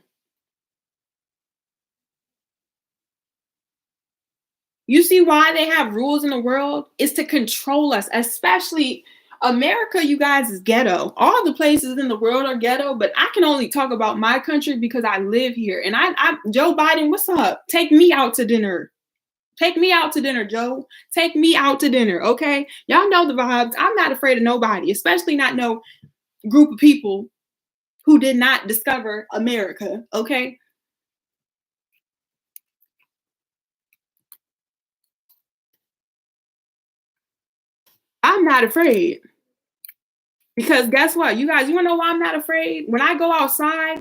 You see why they have rules in the world? Is to control us, especially America, you guys, is ghetto. All the places in the world are ghetto, but I can only talk about my country because I live here. And I Joe Biden, what's up? Take me out to dinner. Take me out to dinner, Joe. Take me out to dinner, okay? Y'all know the vibes. I'm not afraid of nobody, especially not no group of people who did not discover America, okay? I'm not afraid. Because guess what? You guys, you wanna know why I'm not afraid? When I go outside,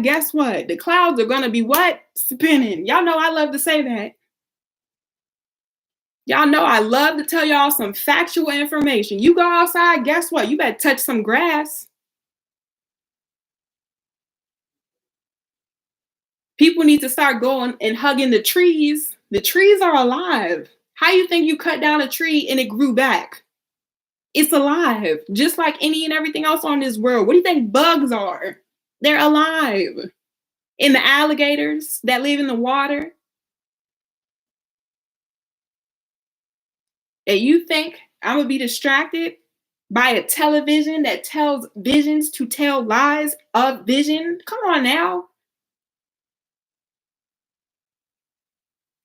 guess what? The clouds are gonna be what? Spinning. Y'all know I love to say that. Y'all know I love to tell y'all some factual information. You go outside, guess what? You better touch some grass. People need to start going and hugging the trees. The trees are alive. How you think you cut down a tree and it grew back? It's alive, just like any and everything else on this world. What do you think bugs are? They're alive. And the alligators that live in the water. And you think I'm gonna be distracted by a television that tells visions to tell lies of vision? Come on now.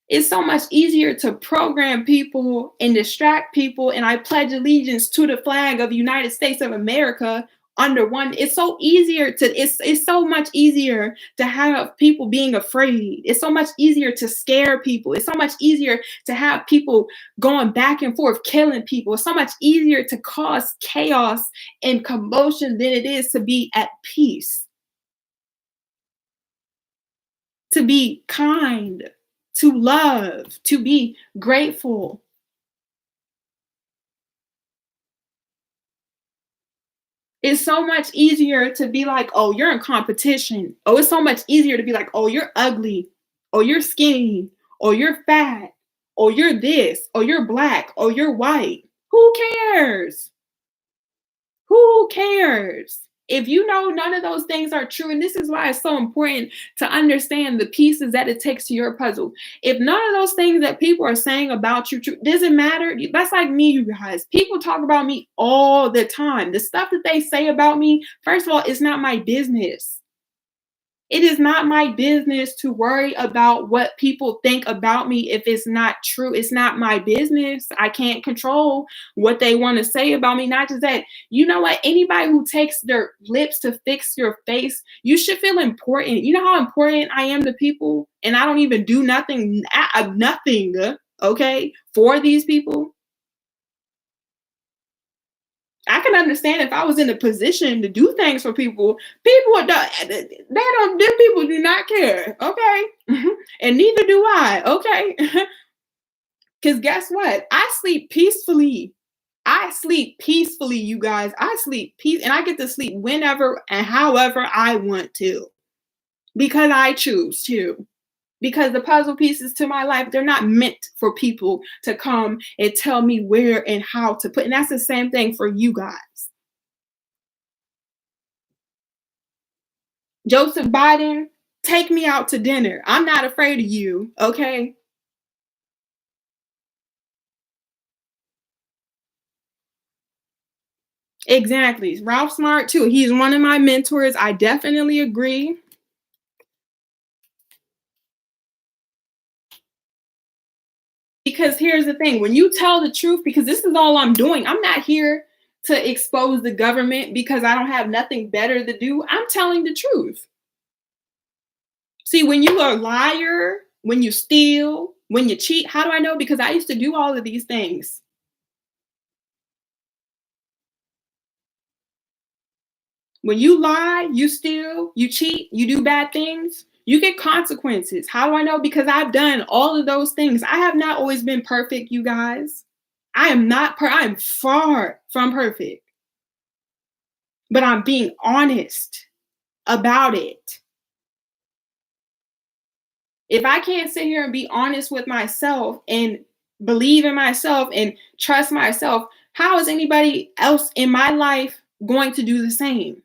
It's so much easier to program people and distract people. And I pledge allegiance to the flag of the United States of America under one. It's so much easier to have people being afraid. It's so much easier to scare people. It's so much easier to have people going back and forth, killing people. It's so much easier to cause chaos and commotion than it is to be at peace, to be kind, to love, to be grateful. It's so much easier to be like, oh, you're in competition. Oh, it's so much easier to be like, oh, you're ugly. Oh, you're skinny. Oh, you're fat. Oh, you're this. Oh, you're black. Oh, you're white. Who cares? Who cares? If you know none of those things are true, and this is why it's so important to understand the pieces that it takes to your puzzle. If none of those things that people are saying about you doesn't matter, that's like me, you guys. People talk about me all the time. The stuff that they say about me, first of all, it's not my business. It is not my business to worry about what people think about me if it's not true. It's not my business. I can't control what they want to say about me. Not just that, you know what? Anybody who takes their lips to fix your face, you should feel important. You know how important I am to people, and I don't even do nothing, nothing, okay, for these people. I can understand if I was in a position to do things for people. People them people do not care, okay? And neither do I, okay? Because guess what? I sleep peacefully. I sleep peacefully, you guys. I sleep peace, and I get to sleep whenever and however I want to because I choose to. Because the puzzle pieces to my life, they're not meant for people to come and tell me where and how to put. And that's the same thing for you guys. Joseph Biden, take me out to dinner. I'm not afraid of you, okay? Exactly. Ralph Smart, too. He's one of my mentors. I definitely agree. Because here's the thing, when you tell the truth, because this is all I'm doing, I'm not here to expose the government because I don't have nothing better to do. I'm telling the truth. See, when you are a liar, when you steal, when you cheat, how do I know? Because I used to do all of these things. When you lie, you steal, you cheat, you do bad things, you get consequences. How do I know? Because I've done all of those things. I have not always been perfect, you guys. I am not I am far from perfect. But I'm being honest about it. If I can't sit here and be honest with myself and believe in myself and trust myself, how is anybody else in my life going to do the same?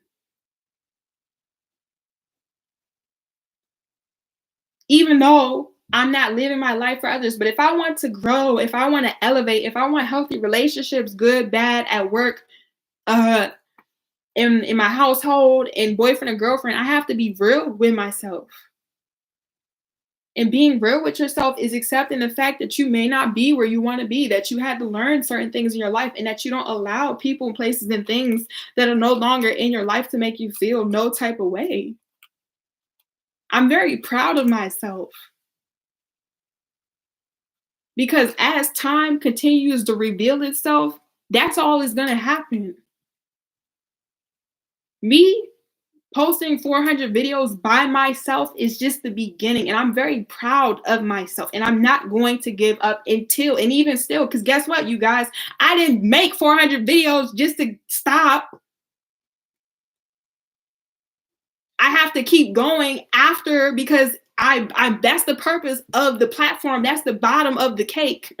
Even though I'm not living my life for others, but if I want to grow, if I want to elevate, if I want healthy relationships, good, bad, at work, uh, in my household, and boyfriend and girlfriend, I have to be real with myself. And being real with yourself is accepting the fact that you may not be where you want to be, that you had to learn certain things in your life, and that you don't allow people, places, and things that are no longer in your life to make you feel no type of way. I'm very proud of myself because as time continues to reveal itself, that's all is going to happen. Me posting 400 videos by myself is just the beginning, and I'm very proud of myself, and I'm not going to give up until, and even still, because guess what, you guys, I didn't make 400 videos just to stop. I have to keep going after, because I that's the purpose of the platform. That's the bottom of the cake.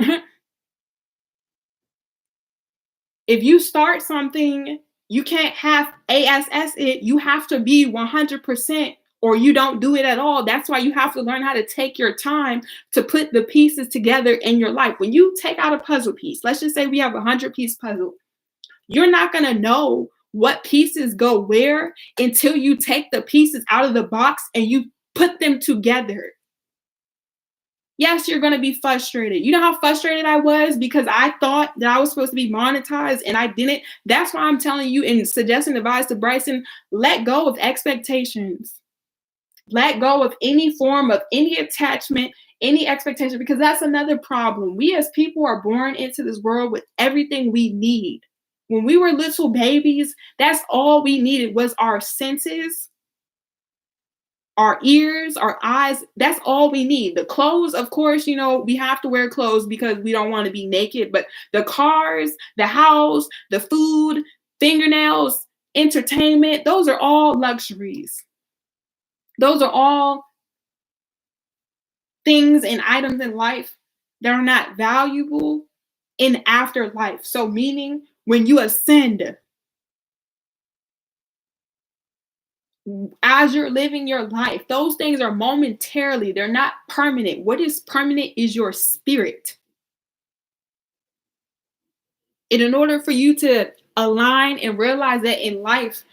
If you start something, you can't have ASS it. You have to be 100%, or you don't do it at all. That's why you have to learn how to take your time to put the pieces together in your life. When you take out a puzzle piece, let's just say we have a 100-piece puzzle, you're not going to know what pieces go where until you take the pieces out of the box and you put them together. Yes, you're going to be frustrated. You know how frustrated I was because I thought that I was supposed to be monetized and I didn't? That's why I'm telling you and suggesting advice to Bryson, let go of expectations. Let go of any form of any attachment, any expectation, because that's another problem. We as people are born into this world with everything we need. When we were little babies, that's all we needed was our senses, our ears, our eyes. That's all we need. The clothes, of course, we have to wear clothes because we don't want to be naked, but the cars, the house, the food, fingernails, entertainment, those are all luxuries. Those are all things and items in life that are not valuable in afterlife. So meaning when you ascend, as you're living your life. Those things are momentarily, they're not permanent. What is permanent is your spirit. And in order for you to align and realize that in life,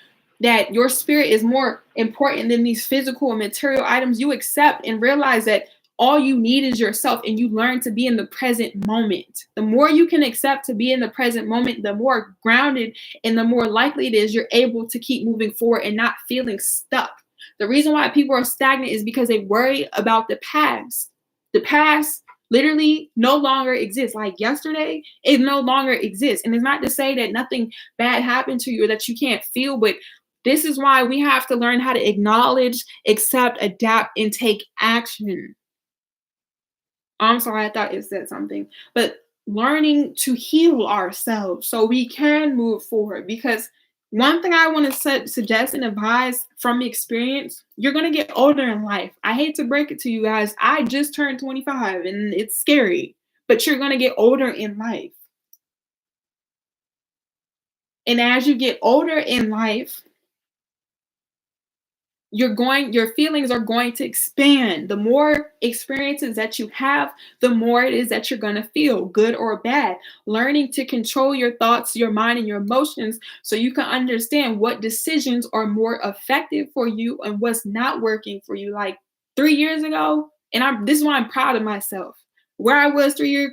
that your spirit is more important than these physical and material items, you accept and realize that all you need is yourself, and you learn to be in the present moment. The more you can accept to be in the present moment, the more grounded and the more likely it is you're able to keep moving forward and not feeling stuck. The reason why people are stagnant is because they worry about the past. The past literally no longer exists. Like yesterday, it no longer exists. And it's not to say that nothing bad happened to you or that you can't feel, but this is why we have to learn how to acknowledge, accept, adapt, and take action. I'm sorry, I thought it said something. But learning to heal ourselves so we can move forward. Because one thing I want to suggest and advise from experience, you're going to get older in life. I hate to break it to you guys. I just turned 25 and it's scary, but you're going to get older in life. And as you get older in life, your feelings are going to expand. The more experiences that you have, the more it is that you're going to feel, good or bad. Learning to control your thoughts, your mind, and your emotions so you can understand what decisions are more effective for you and what's not working for you. Like 3 years ago, and this is why I'm proud of myself. Where I was 3 years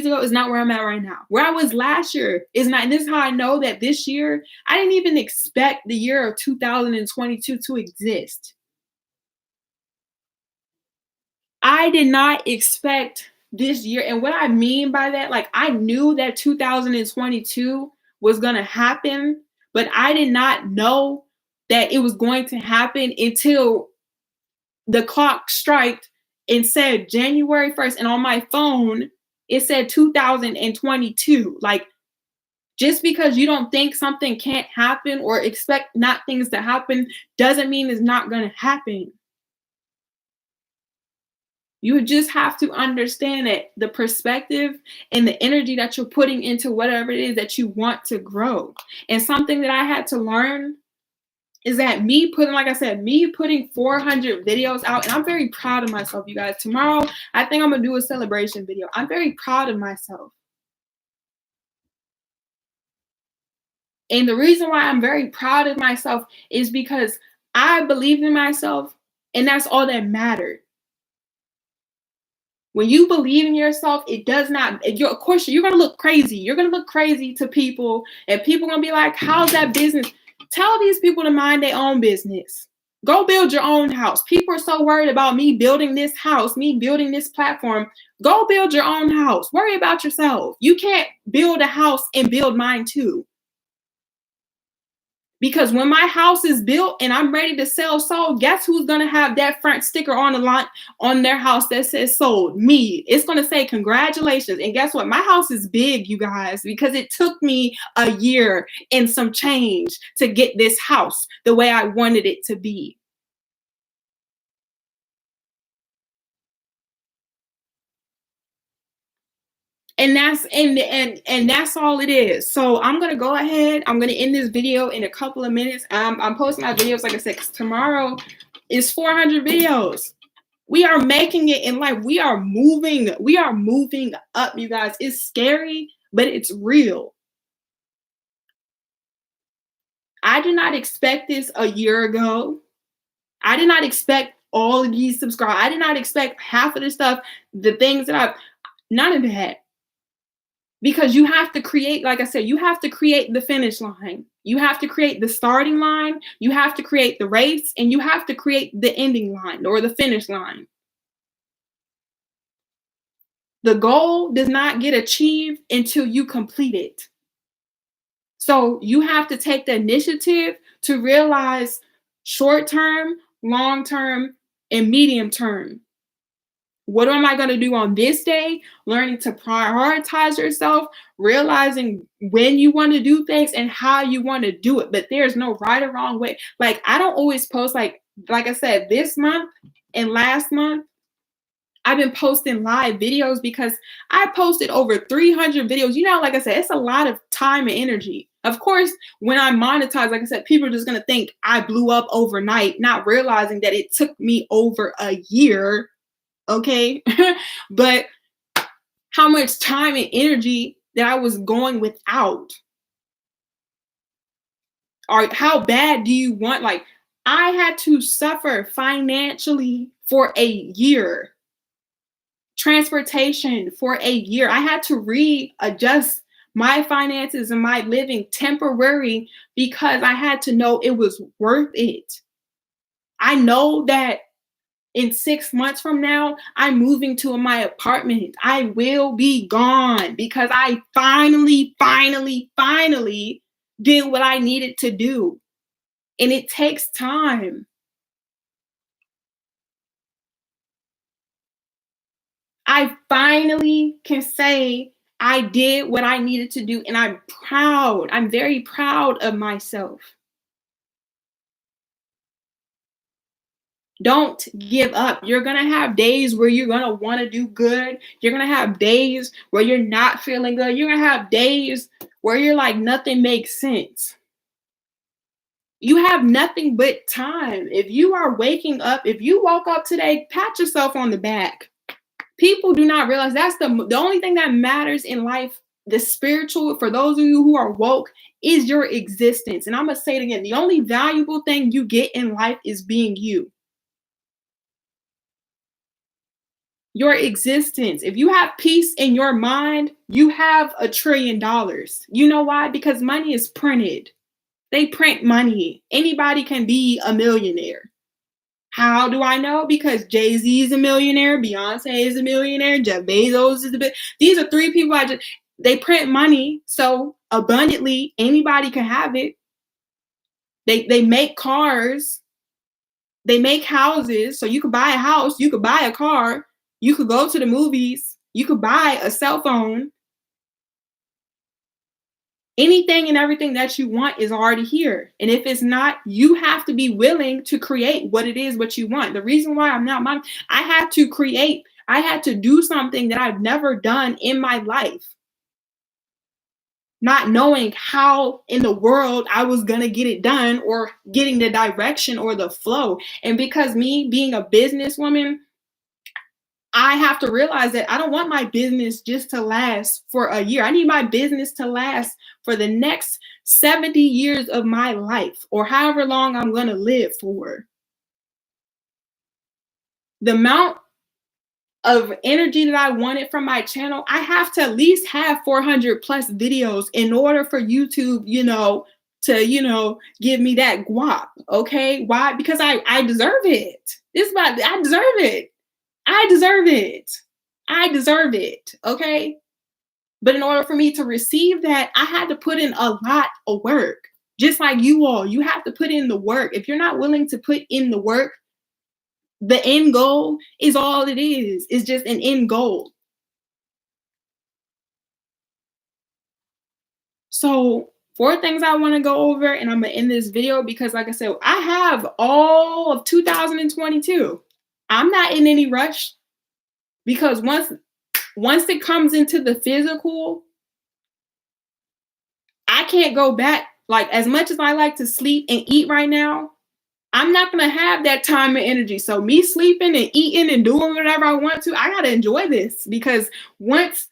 ago is not where I'm at right now. Where I was last year is not. And this is how I know that this year, I didn't even expect the year of 2022 to exist. I did not expect this year. And what I mean by that, like I knew that 2022 was going to happen, but I did not know that it was going to happen until the clock struck and said January 1st. And on my phone, it said 2022. Like, just because you don't think something can't happen or expect not things to happen doesn't mean it's not going to happen. You just have to understand that the perspective and the energy that you're putting into whatever it is that you want to grow. And something that I had to learn is that like I said, me putting 400 videos out, and I'm very proud of myself, you guys. Tomorrow, I think I'm going to do a celebration video. I'm very proud of myself. And the reason why I'm very proud of myself is because I believe in myself, and that's all that mattered. When you believe in yourself, it does not, of course, you're going to look crazy. You're going to look crazy to people, and people are going to be like, how's that business? Tell these people to mind their own business. Go build your own house. People are so worried about me building this house, me building this platform. Go build your own house. Worry about yourself. You can't build a house and build mine too. Because when my house is built and I'm ready to sell sold, guess who's going to have that front sticker on the line on their house that says sold? Me. It's going to say congratulations. And guess what? My house is big, you guys, because it took me a year and some change to get this house the way I wanted it to be. And that's all it is. So I'm gonna go ahead. I'm gonna end this video in a couple of minutes. I'm posting my videos, like I said, 'cause tomorrow is 400 videos. We are making it in life. We are moving up, you guys. It's scary, but it's real. I did not expect this a year ago. I did not expect all of these subscribers. I did not expect half of the stuff, the things that none of that. Because you have to create, like I said, you have to create the finish line. You have to create the starting line. You have to create the race, and you have to create the ending line or the finish line. The goal does not get achieved until you complete it. So you have to take the initiative to realize short term, long term, and medium term. What am I going to do on this day? Learning to prioritize yourself, realizing when you want to do things and how you want to do it. But there's no right or wrong way. Like, I don't always post like I said, this month and last month, I've been posting live videos because I posted over 300 videos. You know, like I said, it's a lot of time and energy. Of course, when I monetize, like I said, people are just going to think I blew up overnight, not realizing that it took me over a year. Okay. But how much time and energy that I was going without, or how bad do you want? Like, I had to suffer financially for a year, transportation for a year. I had to readjust my finances and my living temporary because I had to know it was worth it. I know that in 6 months from now, I'm moving to my apartment. I will be gone because I finally did what I needed to do. And it takes time. I finally can say I did what I needed to do, and I'm proud. I'm very proud of myself. Don't give up. You're going to have days where you're going to want to do good. You're going to have days where you're not feeling good. You're going to have days where you're like, nothing makes sense. You have nothing but time. If you are waking up, if you woke up today, pat yourself on the back. People do not realize that's the only thing that matters in life. The spiritual, for those of you who are woke, is your existence. And I'm going to say it again. The only valuable thing you get in life is being you. Your existence. If you have peace in your mind, you have $1 trillion. You know why? Because money is printed. They print money. Anybody can be a millionaire. How do I know? Because Jay-Z is a millionaire, Beyonce is a millionaire, Jeff Bezos is a bit. These are 3 people they print money so abundantly anybody can have it. They make cars, they make houses, so you could buy a house, you could buy a car, you could go to the movies, you could buy a cell phone. Anything and everything that you want is already here. And if it's not, you have to be willing to create what it is what you want. The reason why I'm not mom, I had to create, I had to do something that I've never done in my life. Not knowing how in the world I was going to get it done or getting the direction or the flow. And because me being a businesswoman, I have to realize that I don't want my business just to last for a year. I need my business to last for the next 70 years of my life, or however long I'm going to live for. The amount of energy that I wanted from my channel, I have to at least have 400 plus videos in order for YouTube, to give me that guap. Okay. Why? Because I deserve it. I deserve it. I deserve it. I deserve it. Okay. But in order for me to receive that, I had to put in a lot of work. Just like you all, you have to put in the work. If you're not willing to put in the work, the end goal is all it is. It's just an end goal. So 4 things I want to go over, and I'm going to end this video because, like I said, I have all of 2022. I'm not in any rush because once it comes into the physical, I can't go back. Like, as much as I like to sleep and eat right now, I'm not going to have that time and energy. So me sleeping and eating and doing whatever I want to, I got to enjoy this because once,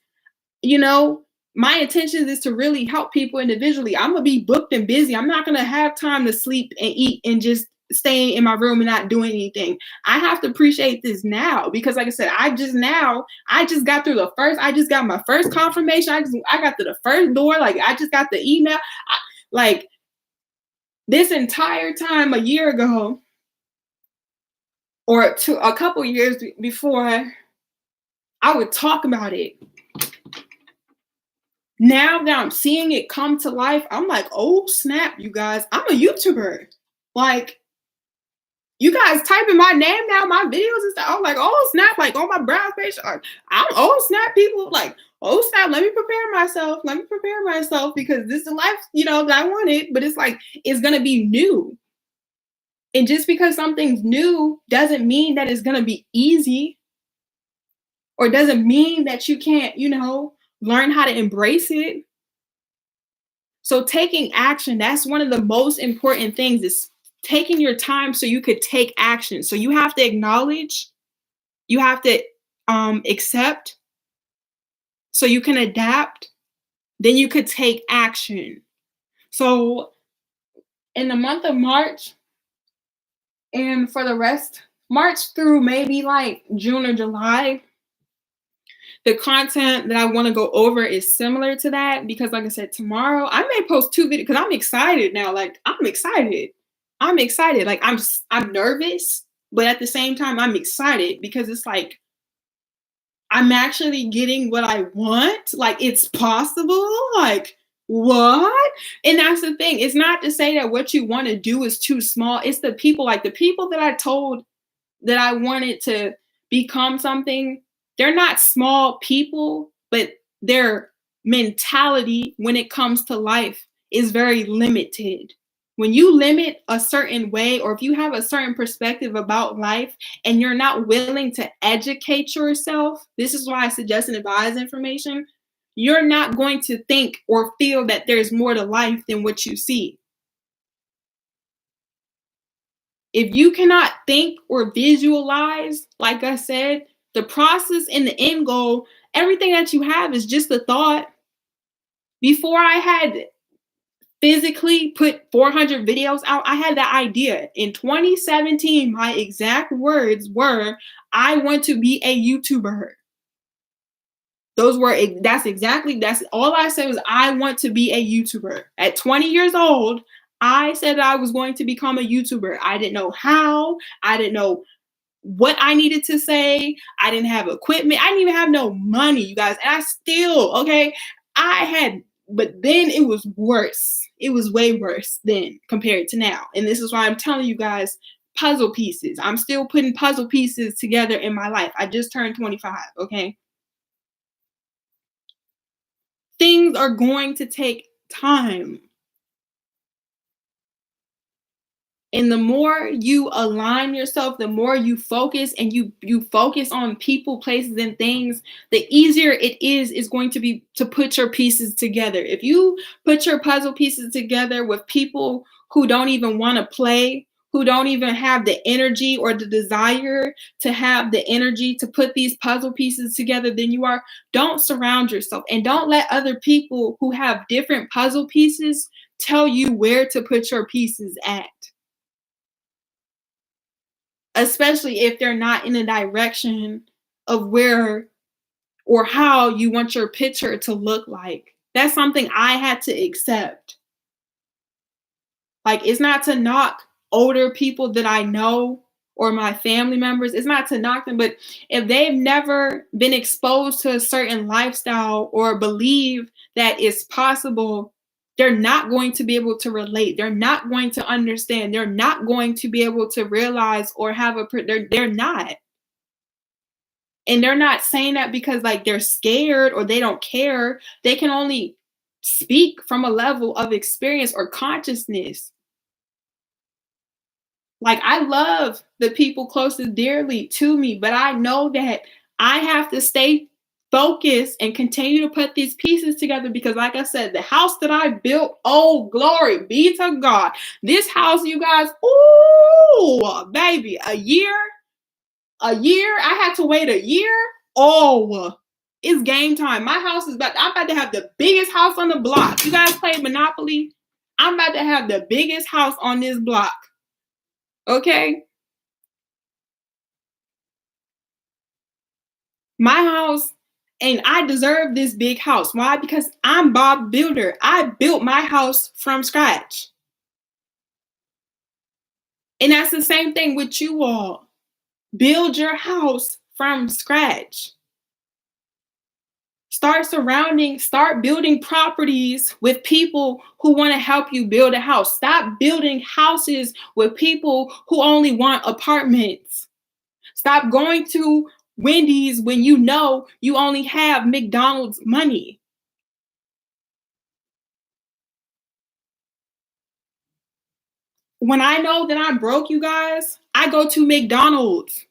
my intention is to really help people individually. I'm going to be booked and busy. I'm not going to have time to sleep and eat and just staying in my room and not doing anything. I have to appreciate this now because, like I said, I just got through I just got my first confirmation. I got to the first door. Like, I just got the email. Like, this entire time a year ago or a couple years before, I would talk about it. Now that I'm seeing it come to life, I'm like, oh snap, you guys, I'm a YouTuber. Like, you guys typing my name now, my videos and stuff. I'm like, oh snap, like on my browse page. I'm oh snap, people like, oh snap, let me prepare myself. Let me prepare myself because this is the life, that I wanted. But it's like, it's gonna be new. And just because something's new doesn't mean that it's gonna be easy. or doesn't mean that you can't, learn how to embrace it. So taking action, that's one of the most important things is taking your time so you could take action. So you have to acknowledge, you have to accept so you can adapt, then you could take action. So in the month of March and for the rest, March through maybe like June or July, the content that I want to go over is similar to that because, like I said, tomorrow I may post 2 videos because I'm excited now. Like I'm excited. I'm excited. Like I'm nervous, but at the same time I'm excited because it's like I'm actually getting what I want. Like it's possible. Like what? And that's the thing. It's not to say that what you want to do is too small. It's the people, like the people that I told that I wanted to become something, they're not small people, but their mentality when it comes to life is very limited. When you limit a certain way, or if you have a certain perspective about life and you're not willing to educate yourself, this is why I suggest and advise information. You're not going to think or feel that there's more to life than what you see. If you cannot think or visualize, like I said, the process and the end goal, everything that you have is just a thought. Before I had physically put 400 videos out, I had that idea. In 2017, my exact words were, I want to be a YouTuber. That's all I said was, I want to be a YouTuber. At 20 years old, I said I was going to become a YouTuber. I didn't know how. I didn't know what I needed to say. I didn't have equipment. I didn't even have no money, you guys. And I still, okay, but then it was worse. It was way worse then compared to now. And this is why I'm telling you guys, puzzle pieces. I'm still putting puzzle pieces together in my life. I just turned 25, okay? Things are going to take time. And the more you align yourself, the more you focus and you focus on people, places, and things, the easier it is going to be to put your pieces together. If you put your puzzle pieces together with people who don't even want to play, who don't even have the energy or the desire to have the energy to put these puzzle pieces together, then don't surround yourself and don't let other people who have different puzzle pieces tell you where to put your pieces at, especially if they're not in a direction of where or how you want your picture to look like. That's something I had to accept. Like, it's not to knock older people that I know or my family members. It's not to knock them, but if they've never been exposed to a certain lifestyle or believe that it's possible, they're not going to be able to relate. They're not going to understand. They're not going to be able to realize or they're not. And they're not saying that because like they're scared or they don't care. They can only speak from a level of experience or consciousness. Like I love the people closest dearly to me, but I know that I have to stay focused and continue to put these pieces together because like I said, the house that I built, oh glory be to God. This house, you guys, oh baby, a year, I had to wait a year. Oh, it's game time. I'm about to have the biggest house on the block. You guys play Monopoly? I'm about to have the biggest house on this block. Okay? My house, and I deserve this big house. Why? Because I'm Bob Builder. I built my house from scratch. And that's the same thing with you all. Build your house from scratch. Start building properties with people who want to help you build a house. Stop building houses with people who only want apartments. Stop going to Wendy's when you know you only have McDonald's money. When I know that I'm broke, you guys, I go to McDonald's.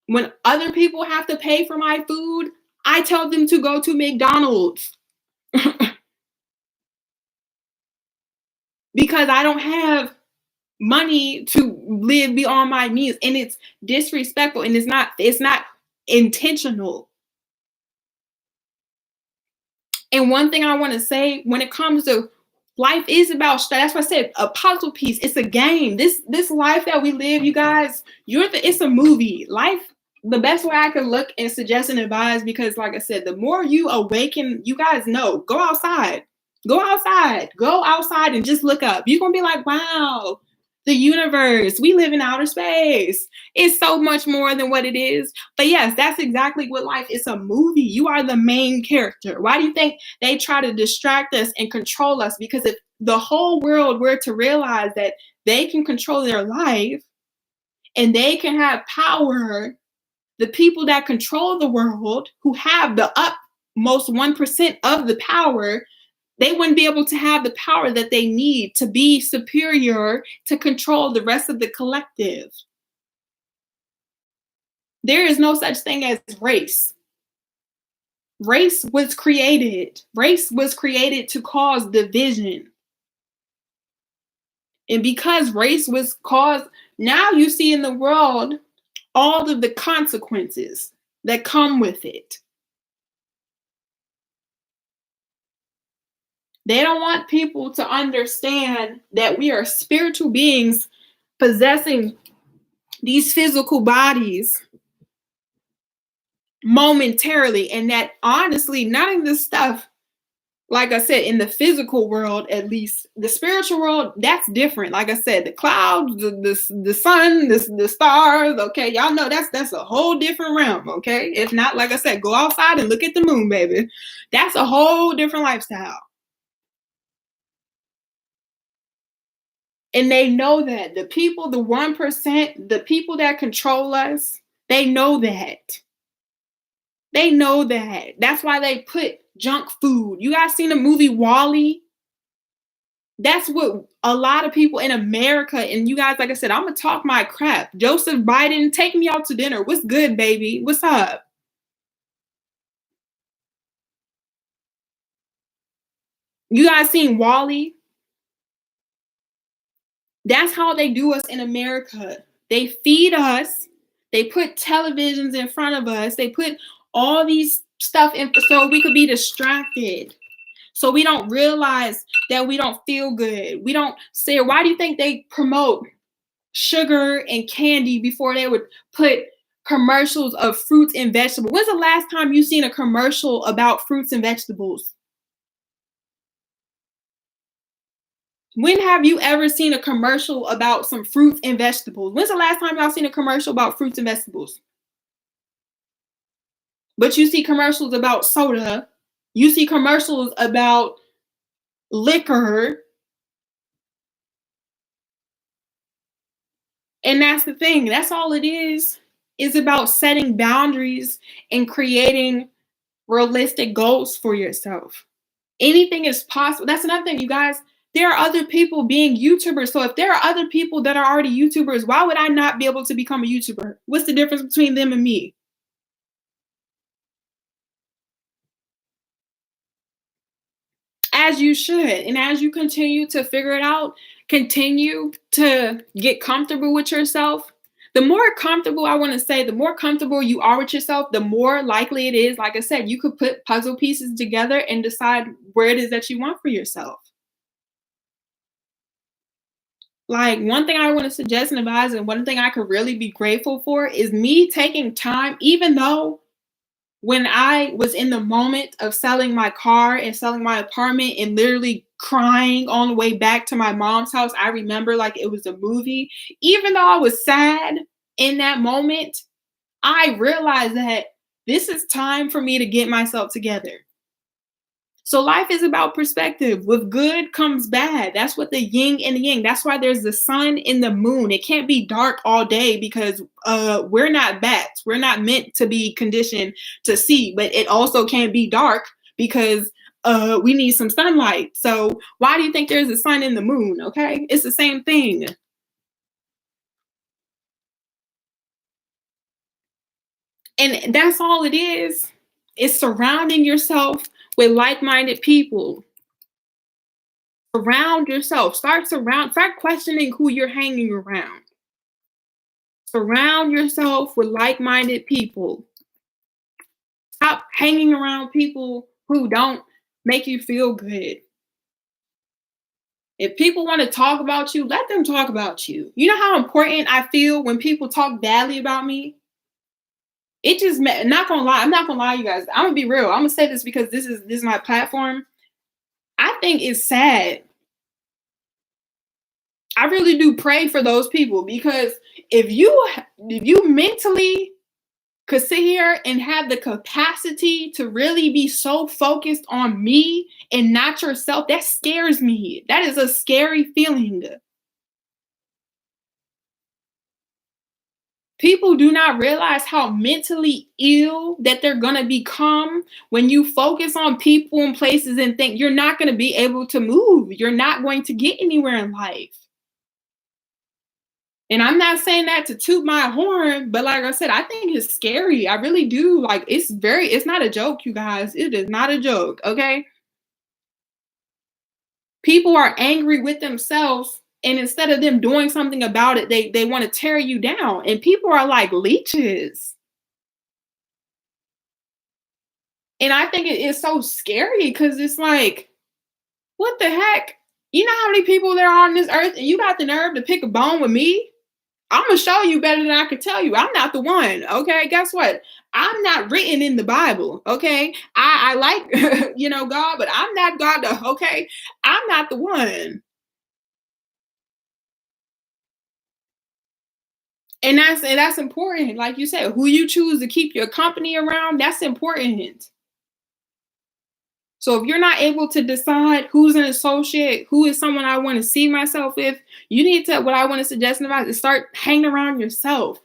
When other people have to pay for my food, I tell them to go to McDonald's because I don't have money to live beyond my means, and it's disrespectful, and it's not intentional. And one thing I want to say when it comes to life is about that's why I said a puzzle piece. It's a game. This life that we live, you guys, it's a movie. Life, the best way I could look and suggest and advise, because like I said, the more you awaken, you guys know, go outside. Go outside. Go outside and just look up. You're gonna be like, wow, the universe. We live in outer space. It's so much more than what it is. But yes, that's exactly what life is. A movie. You are the main character. Why do you think they try to distract us and control us? Because if the whole world were to realize that they can control their life and they can have power, the people that control the world, who have the utmost 1% of the power, they wouldn't be able to have the power that they need to be superior to control the rest of the collective. There is no such thing as race. Race was created to cause division. And because race was caused, now you see in the world all of the consequences that come with it. They don't want people to understand that we are spiritual beings possessing these physical bodies momentarily, and that honestly, none of this stuff, like I said, in the physical world, at least the spiritual world, that's different. Like I said, the clouds, the sun, the stars. Okay, y'all know that's a whole different realm. Okay, if not, like I said, go outside and look at the moon, baby. That's a whole different lifestyle. And they know that the people, the 1%, the people that control us, they know that. They know that. That's why they put junk food. You guys seen the movie Wall-E? That's what a lot of people in America, and you guys, like I said, I'm gonna talk my crap. Joseph Biden, take me out to dinner. What's good, baby? What's up? You guys seen Wall-E? That's how they do us in America. They feed us. They put televisions in front of us. They put all these stuff in so we could be distracted. So we don't realize that we don't feel good. We don't say, why do you think they promote sugar and candy before they would put commercials of fruits and vegetables? When's the last time you seen a commercial about fruits and vegetables? When have you ever seen a commercial about some fruits and vegetables? When's the last time y'all seen a commercial about fruits and vegetables? But you see commercials about soda. You see commercials about liquor. And that's the thing. That's all it is. It's about setting boundaries and creating realistic goals for yourself. Anything is possible. That's another thing, you guys. There are other people being YouTubers. So if there are other people that are already YouTubers, why would I not be able to become a YouTuber? What's the difference between them and me? As you should. And as you continue to figure it out, continue to get comfortable with yourself. The more comfortable, I want to say, the more comfortable you are with yourself, the more likely it is, like I said, you could put puzzle pieces together and decide where it is that you want for yourself. Like, one thing I want to suggest and advise, and one thing I could really be grateful for, is me taking time, even though when I was in the moment of selling my car and selling my apartment and literally crying on the way back to my mom's house, I remember like it was a movie. Even though I was sad in that moment, I realized that this is time for me to get myself together. So life is about perspective. With good comes bad. That's what the yin and the yang. That's why there's the sun and the moon. It can't be dark all day because we're not bats. We're not meant to be conditioned to see. But it also can't be dark because we need some sunlight. So why do you think there's a sun and the moon? Okay, it's the same thing. And that's all it is. It's surrounding yourself with like-minded people. Surround yourself. Start questioning who you're hanging around. Surround yourself with like-minded people. Stop hanging around people who don't make you feel good. If people want to talk about you, let them talk about you. You know how important I feel when people talk badly about me? It just not gonna lie. I'm not gonna lie, you guys. I'm gonna be real. I'm gonna say this because this is my platform. I think it's sad. I really do pray for those people because if you mentally could sit here and have the capacity to really be so focused on me and not yourself, that scares me. That is a scary feeling. People do not realize how mentally ill that they're going to become when you focus on people and places and think you're not going to be able to move. You're not going to get anywhere in life. And I'm not saying that to toot my horn, but like I said, I think it's scary. I really do. Like it's not a joke, you guys. It is not a joke, okay? People are angry with themselves, and instead of them doing something about it, they want to tear you down. And people are like leeches. And I think it is so scary because it's like, what the heck? You know how many people there are on this earth, and you got the nerve to pick a bone with me? I'm gonna show you better than I could tell you. I'm not the one. Okay, guess what? I'm not written in the Bible. Okay, I like God, but I'm not God. Okay, I'm not the one. And that's important. Like you said, who you choose to keep your company around, that's important. So if you're not able to decide who's an associate, who is someone I want to see myself with, you need to, what I want to suggest and advise is start hanging around yourself.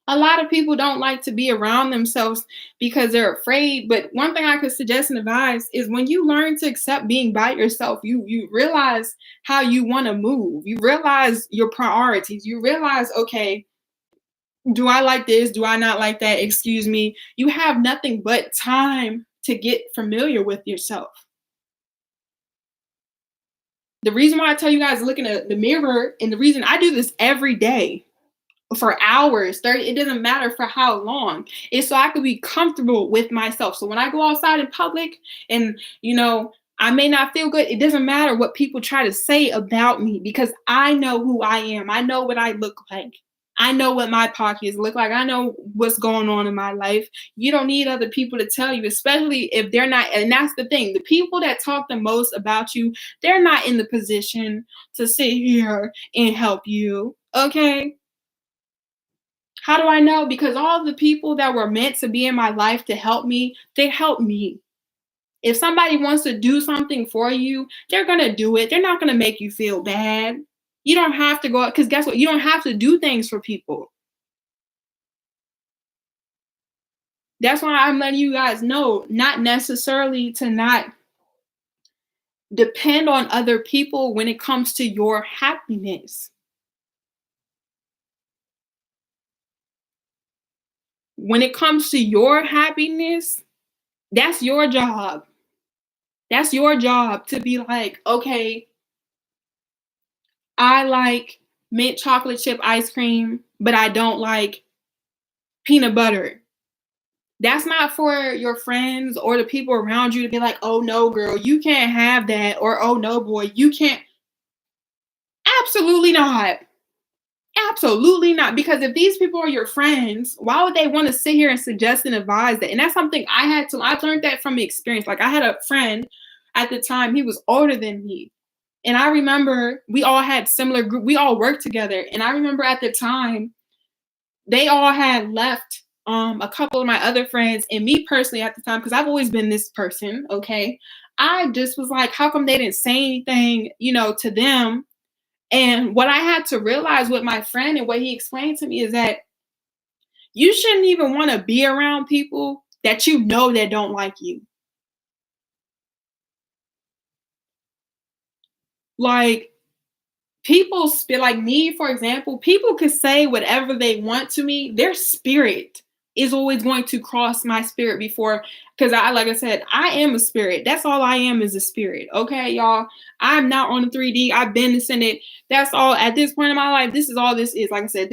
A lot of people don't like to be around themselves because they're afraid. But one thing I could suggest and advise is when you learn to accept being by yourself, you realize how you want to move. You realize your priorities. You realize, okay, do I like this? Do I not like that? Excuse me. You have nothing but time to get familiar with yourself. The reason why I tell you guys to look in the mirror, and the reason I do this every day for hours, 30, it doesn't matter for how long, is so I can be comfortable with myself. So when I go outside in public and, I may not feel good, it doesn't matter what people try to say about me because I know who I am. I know what I look like. I know what my pockets look like. I know what's going on in my life. You don't need other people to tell you, especially if they're not. And that's the thing. The people that talk the most about you, they're not in the position to sit here and help you. Okay? How do I know? Because all the people that were meant to be in my life to help me, they helped me. If somebody wants to do something for you, they're going to do it. They're not going to make you feel bad. You don't have to go, because guess what? You don't have to do things for people. That's why I'm letting you guys know, not necessarily to not depend on other people when it comes to your happiness. When it comes to your happiness, that's your job. That's your job to be like, okay, I like mint chocolate chip ice cream, but I don't like peanut butter. That's not for your friends or the people around you to be like, oh no, girl, you can't have that. Or oh no, boy, you can't. Absolutely not. Absolutely not. Because if these people are your friends, why would they want to sit here and suggest and advise that? And that's something I've learned that from experience. Like I had a friend at the time, he was older than me. And I remember we all had similar group, we all worked together. And I remember at the time, they all had left a couple of my other friends and me personally at the time, because I've always been this person, okay? I just was like, how come they didn't say anything, to them? And what I had to realize with my friend and what he explained to me is that you shouldn't even want to be around people that that don't like you. Like like me, for example, people could say whatever they want to me. Their spirit is always going to cross my spirit before, because I, like I said, I am a spirit. That's all I am, is a spirit. Okay, y'all. I'm not on the 3D. I've been ascended. That's all at this point in my life. This is all this is. Like I said,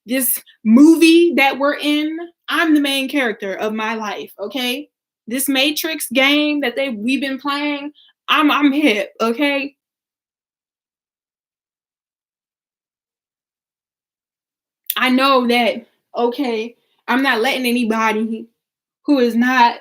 this movie that we're in, I'm the main character of my life. Okay. This Matrix game that we've been playing, I'm hip. Okay. I know that, okay, I'm not letting anybody who is not,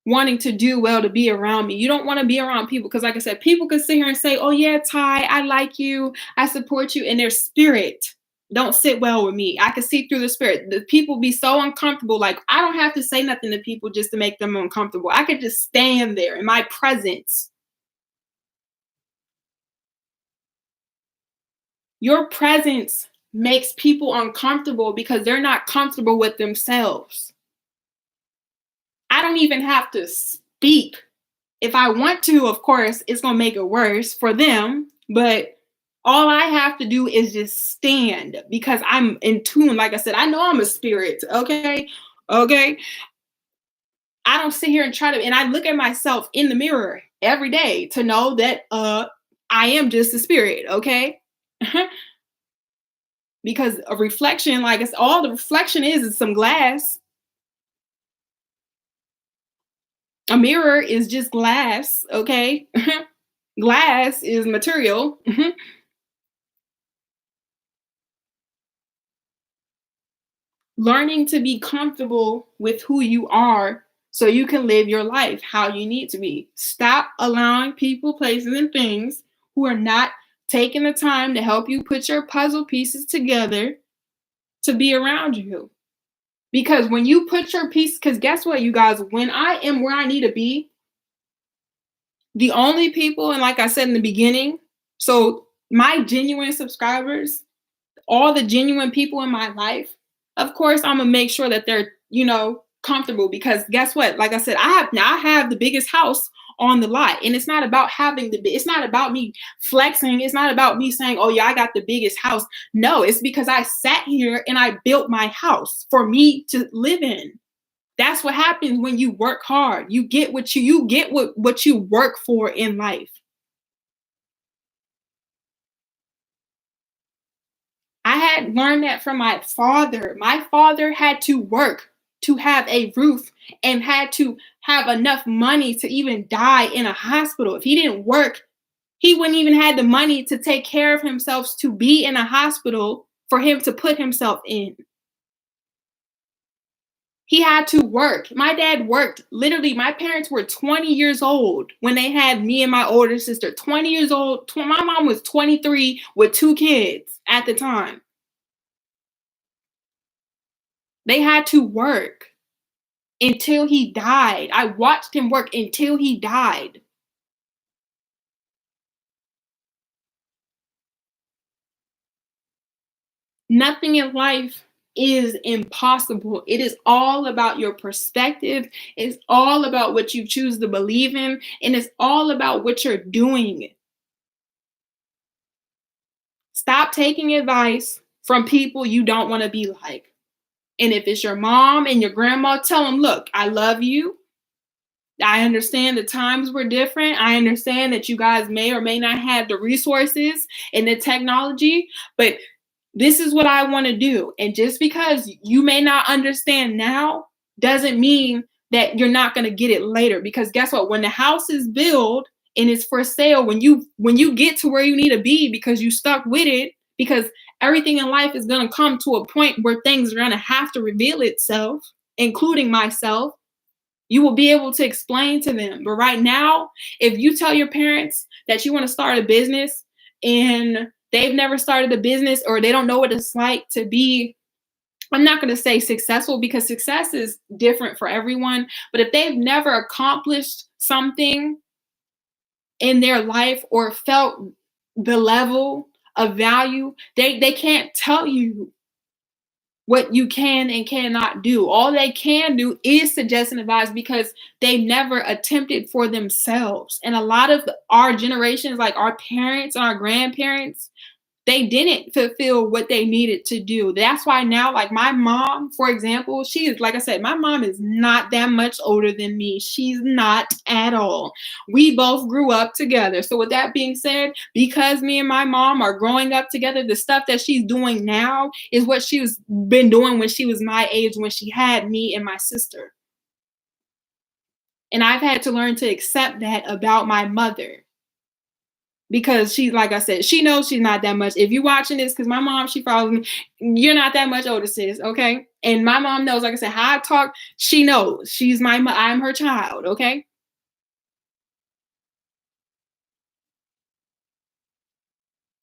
wanting to do well to be around me. You don't want to be around people because, like I said, people could sit here and say, "Oh yeah, Ty, I like you, I support you," and their spirit don't sit well with me. I can see through the spirit. The people be so uncomfortable. Like, I don't have to say nothing to people just to make them uncomfortable. I could just stand there in my presence. Your presence makes people uncomfortable because they're not comfortable with themselves. I don't even have to speak. If I want to, of course, it's going to make it worse for them. But all I have to do is just stand because I'm in tune. Like I said, I know I'm a spirit. Okay. Okay. I don't sit here and try to, and I look at myself in the mirror every day to know that I am just a spirit. Okay. Because a reflection, like it's all the reflection is some glass. A mirror is just glass. Okay. Glass is material. Learning to be comfortable with who you are so you can live your life how you need to be. Stop allowing people, places, and things who are not taking the time to help you put your puzzle pieces together to be around you. Because when you put your piece, because guess what, you guys, when I am where I need to be, the only people, and like I said in the beginning, so my genuine subscribers, all the genuine people in my life, of course, I'm gonna make sure that they're, comfortable because guess what? Like I said, I have the biggest house on the lot, and it's not about it's not about me flexing. It's not about me saying, "Oh yeah, I got the biggest house." No, it's because I sat here and I built my house for me to live in. That's what happens when you work hard. You get what you work for in life. I had learned that from my father. My father had to work to have a roof and had to have enough money to even die in a hospital. If he didn't work, he wouldn't even have the money to take care of himself to be in a hospital for him to put himself in. He had to work. My dad worked. Literally, my parents were 20 years old when they had me and my older sister. 20 years old. My mom was 23 with two kids at the time. They had to work until he died. I watched him work until he died. Nothing in life is impossible. It is all about your perspective. It's all about what you choose to believe in. And it's all about what you're doing. Stop taking advice from people you don't want to be like. And if it's your mom and your grandma, tell them, look, I love you. I understand the times were different. I understand that you guys may or may not have the resources and the technology, but this is what I want to do. And just because you may not understand now doesn't mean that you're not going to get it later. Because guess what? When the house is built and it's for sale, when you get to where you need to be because you stuck with it, because everything in life is going to come to a point where things are going to have to reveal itself, including myself. You will be able to explain to them. But right now, if you tell your parents that you want to start a business and they've never started a business or they don't know what it's like to be, I'm not going to say successful because success is different for everyone. But if they've never accomplished something in their life or felt the level of value, they can't tell you what you can and cannot do. All they can do is suggest and advise because they never attempted for themselves. And a lot of our generations, like our parents and our grandparents, They didn't fulfill what they needed to do. That's why now, like my mom, for example, she is, like I said, my mom is not that much older than me. She's not at all. We both grew up together. So, with that being said, because me and my mom are growing up together, the stuff that she's doing now is what she's been doing when she was my age, when she had me and my sister. And I've had to learn to accept that about my mother. Because she, like I said, she knows she's not that much. If you're watching this, because my mom, she follows me, you're not that much older, sis, okay? And my mom knows, like I said, how I talk, she knows. I'm her child, okay?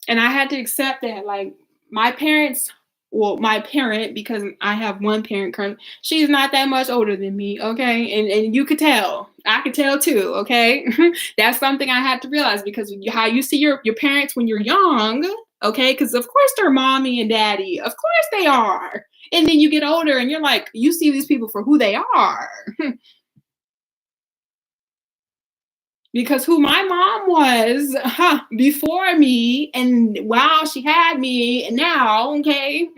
And I had to accept that, like, my parents, well, my parent, because I have one parent currently, she's not that much older than me, okay? And you could tell. I could tell too, okay? That's something I had to realize, because how you see your parents when you're young, okay? Because of course they're mommy and daddy. Of course they are. And then you get older and you're like, you see these people for who they are. Because who my mom was, before me, and while she had me, and now, okay?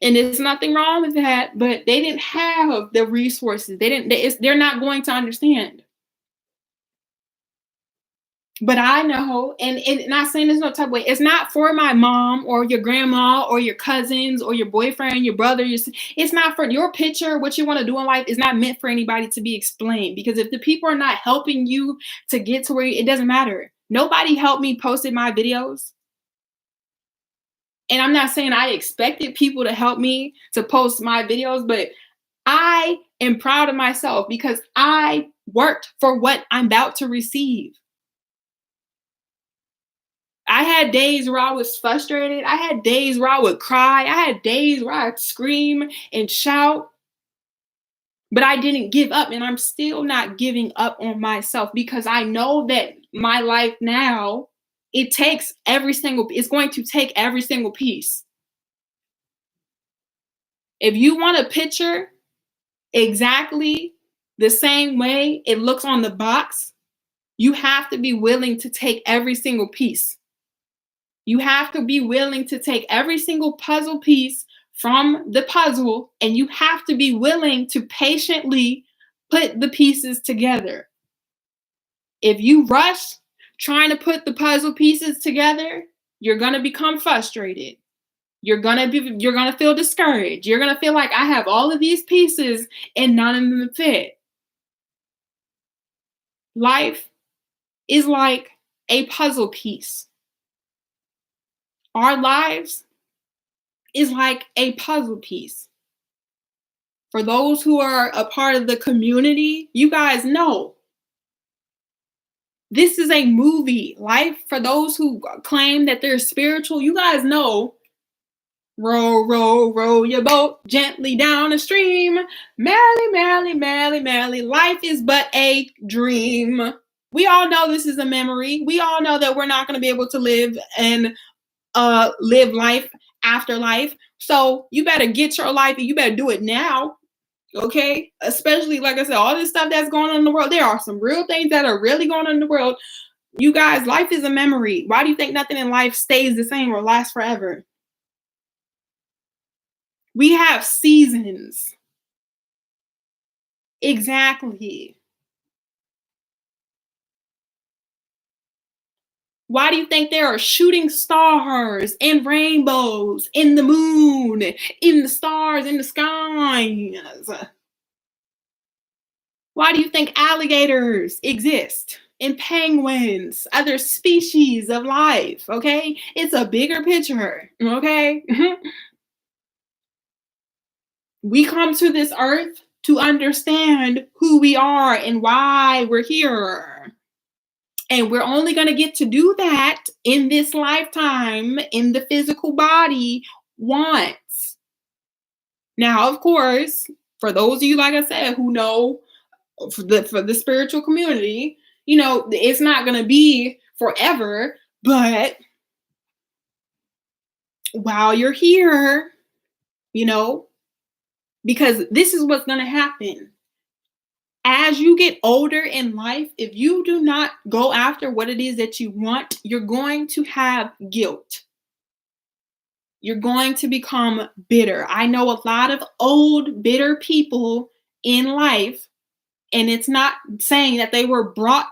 And there's nothing wrong with that, but they didn't have the resources. They're not going to understand. But I know, and not saying there's no type of way. It's not for my mom or your grandma or your cousins or your boyfriend, your brother. It's not for your picture. What you want to do in life is not meant for anybody to be explained. Because if the people are not helping you to get to where it doesn't matter. Nobody helped me posted my videos. And I'm not saying I expected people to help me to post my videos, but I am proud of myself because I worked for what I'm about to receive. I had days where I was frustrated. I had days where I would cry. I had days where I'd scream and shout, but I didn't give up. And I'm still not giving up on myself because I know that my life now, it's going to take every single piece. If you want a picture exactly the same way it looks on the box, you have to be willing to take every single piece. You have to be willing to take every single puzzle piece from the puzzle, and you have to be willing to patiently put the pieces together. If you rush trying to put the puzzle pieces together, you're going to become frustrated. You're going to feel discouraged. You're going to feel like I have all of these pieces and none of them fit. Life is like a puzzle piece. Our lives is like a puzzle piece. For those who are a part of the community, you guys know this is a movie. Life, for those who claim that they're spiritual, you guys know, row, row, row your boat gently down the stream. Merrily, merrily, merrily, merrily. Life is but a dream. We all know this is a memory. We all know that we're not going to be able to live and live life after life. So you better get your life and you better do it now. Okay? Especially, like I said, all this stuff that's going on in the world. There are some real things that are really going on in the world. You guys, life is a memory. Why do you think nothing in life stays the same or lasts forever? We have seasons. Exactly. Why do you think there are shooting stars and rainbows in the moon, in the stars, in the skies? Why do you think alligators exist? And penguins, other species of life, okay? It's a bigger picture, okay? We come to this earth to understand who we are and why we're here. And we're only going to get to do that in this lifetime, in the physical body, once. Now, of course, for those of you, like I said, who know, for the spiritual community, you know, it's not going to be forever, but while you're here, you know, because this is what's going to happen. As you get older in life, if you do not go after what it is that you want, you're going to have guilt. You're going to become bitter. I know a lot of old, bitter people in life, and it's not saying that they were brought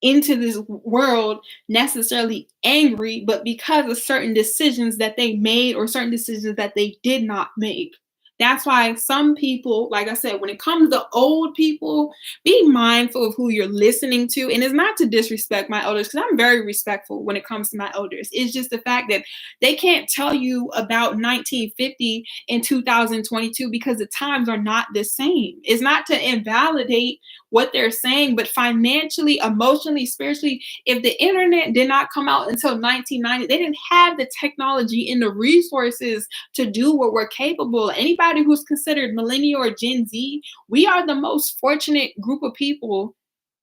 into this world necessarily angry, but because of certain decisions that they made or certain decisions that they did not make. That's why some people, like I said, when it comes to old people, be mindful of who you're listening to. And it's not to disrespect my elders, because I'm very respectful when it comes to my elders. It's just the fact that they can't tell you about 1950 and 2022 because the times are not the same. It's not to invalidate what they're saying, but financially, emotionally, spiritually, if the internet did not come out until 1990, they didn't have the technology and the resources to do what we're capable. Anybody who's considered millennial or Gen Z, we are the most fortunate group of people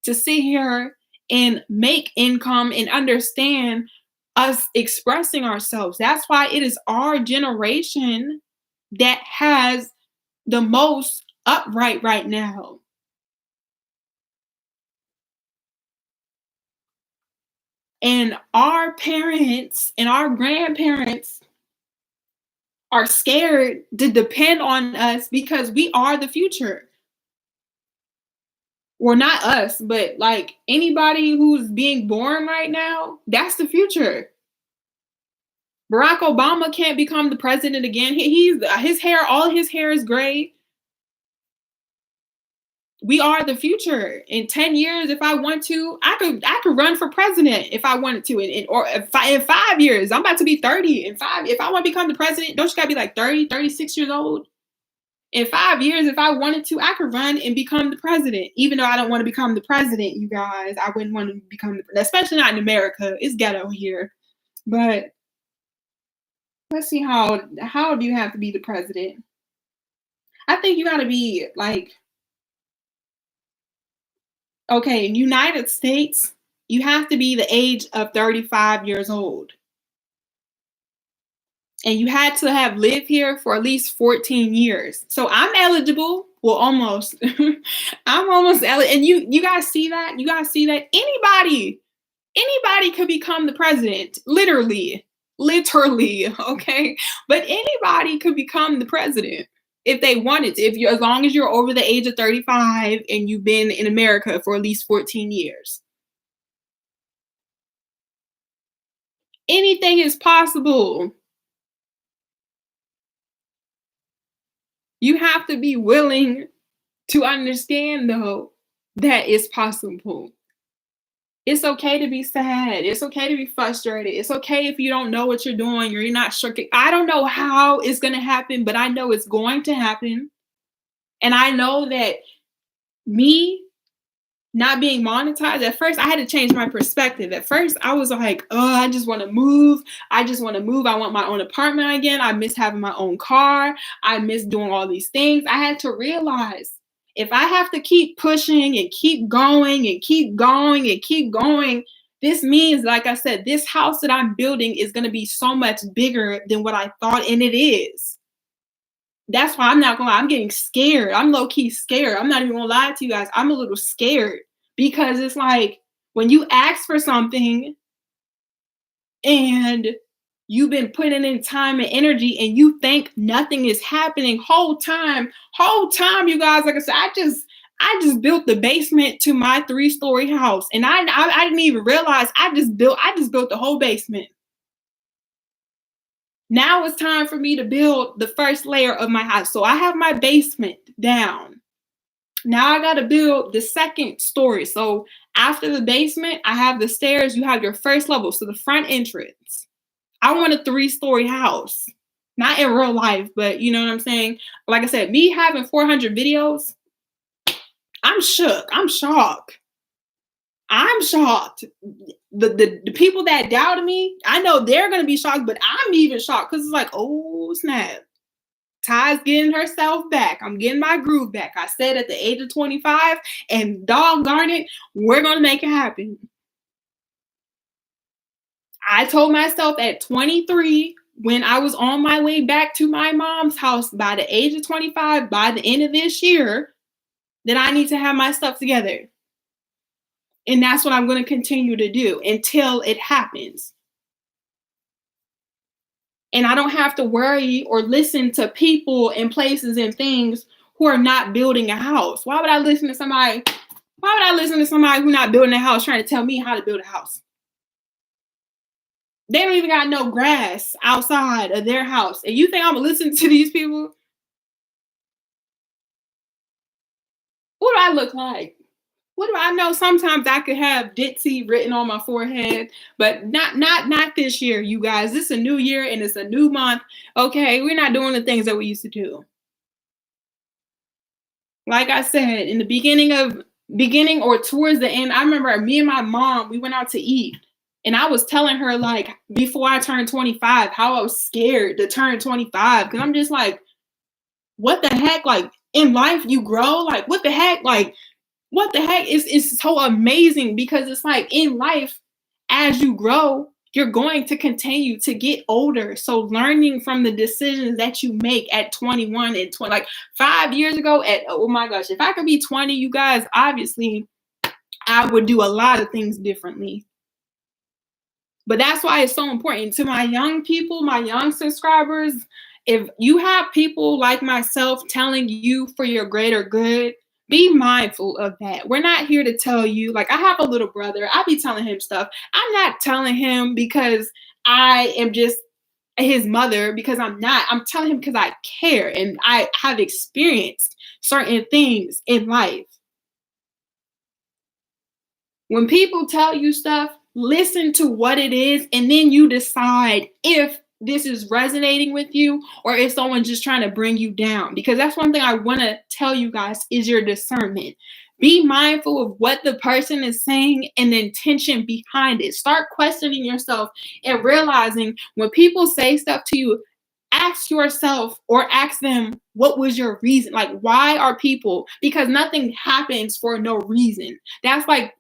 to sit here and make income and understand us expressing ourselves. That's why it is our generation that has the most upright right now. And our parents and our grandparents are scared to depend on us because we are the future. Well, not us, but like anybody who's being born right now, that's the future. Barack Obama can't become the president again. He's his hair, all his hair is gray. We are the future. In 10 years, if I want to, I could run for president if I wanted to. Or in 5 years, I'm about to be 30. In five, if I want to become the president, don't you gotta be like 30, 36 years old? In 5 years, if I wanted to, I could run and become the president. Even though I don't want to become the president, you guys, I wouldn't want to become especially not in America. It's ghetto here. But let's see, how do you have to be the president? I think you gotta be like, okay, in United States, you have to be the age of 35 years old. And you had to have lived here for at least 14 years. So I'm eligible. Well, almost. I'm almost eligible. And you guys see that? You guys see that? Anybody could become the president. Literally. Literally. Okay. But anybody could become the president if they wanted to. If you, as long as you're over the age of 35 and you've been in America for at least 14 years. Anything is possible. You have to be willing to understand, though, that it's possible. It's okay to be sad. It's okay to be frustrated. It's okay if you don't know what you're doing or you're not sure. I don't know how it's going to happen, but I know it's going to happen. And I know that me not being monetized, at first I had to change my perspective. At first I was like, oh, I just want to move. I just want to move. I want my own apartment again. I miss having my own car. I miss doing all these things. I had to realize if I have to keep pushing and keep going and keep going and keep going, this means, like I said, this house that I'm building is going to be so much bigger than what I thought, and it is. That's why I'm not gonna lie, I'm getting scared. I'm low-key scared. I'm not even gonna lie to you guys. I'm a little scared because it's like when you ask for something and you've been putting in time and energy and you think nothing is happening whole time, you guys, like I said, I just built the basement to my 3-story house. And I didn't even realize I just built the whole basement. Now it's time for me to build the first layer of my house. So I have my basement down. Now I got to build the second story. So after the basement, I have the stairs. You have your first level. So the front entrance. I want a 3-story house. Not in real life, but you know what I'm saying? Like I said, me having 400 videos, I'm shook. I'm shocked. I'm shocked. The people that doubted me, I know they're gonna be shocked, but I'm even shocked because it's like, oh snap. Ty's getting herself back. I'm getting my groove back. I said at the age of 25, and doggone it, we're gonna make it happen. I told myself at 23, when I was on my way back to my mom's house by the age of 25, by the end of this year, that I need to have my stuff together. And that's what I'm going to continue to do until it happens. And I don't have to worry or listen to people and places and things who are not building a house. Why would I listen to somebody? Why would I listen to somebody who's not building a house trying to tell me how to build a house? They don't even got no grass outside of their house. And you think I'm going to listen to these people? What do I look like? What do I know? Sometimes I could have ditzy written on my forehead, but not this year, you guys. This is a new year and it's a new month. Okay, we're not doing the things that we used to do. Like I said, in the beginning or towards the end, I remember me and my mom, we went out to eat. And I was telling her, like, before I turned 25, how I was scared to turn 25. Because I'm just like, what the heck? Like, in life, you grow. Like, what the heck? Like, what the heck? It's so amazing because it's like in life, as you grow, you're going to continue to get older. So learning from the decisions that you make at 21 and 20, like 5 years ago oh my gosh, if I could be 20, you guys, obviously I would do a lot of things differently. But that's why it's so important to my young people, my young subscribers. If you have people like myself telling you for your greater good, be mindful of that. We're not here to tell you, like I have a little brother, I be telling him stuff. I'm not telling him because I am just his mother, because I'm not. I'm telling him because I care and I have experienced certain things in life. When people tell you stuff, listen to what it is, and then you decide if this is resonating with you or if someone's just trying to bring you down. Because that's one thing I want to tell you guys is your discernment. Be mindful of what the person is saying and the intention behind it. Start questioning yourself and realizing when people say stuff to you, ask yourself or ask them, what was your reason? Like, why are people? Because nothing happens for no reason. That's like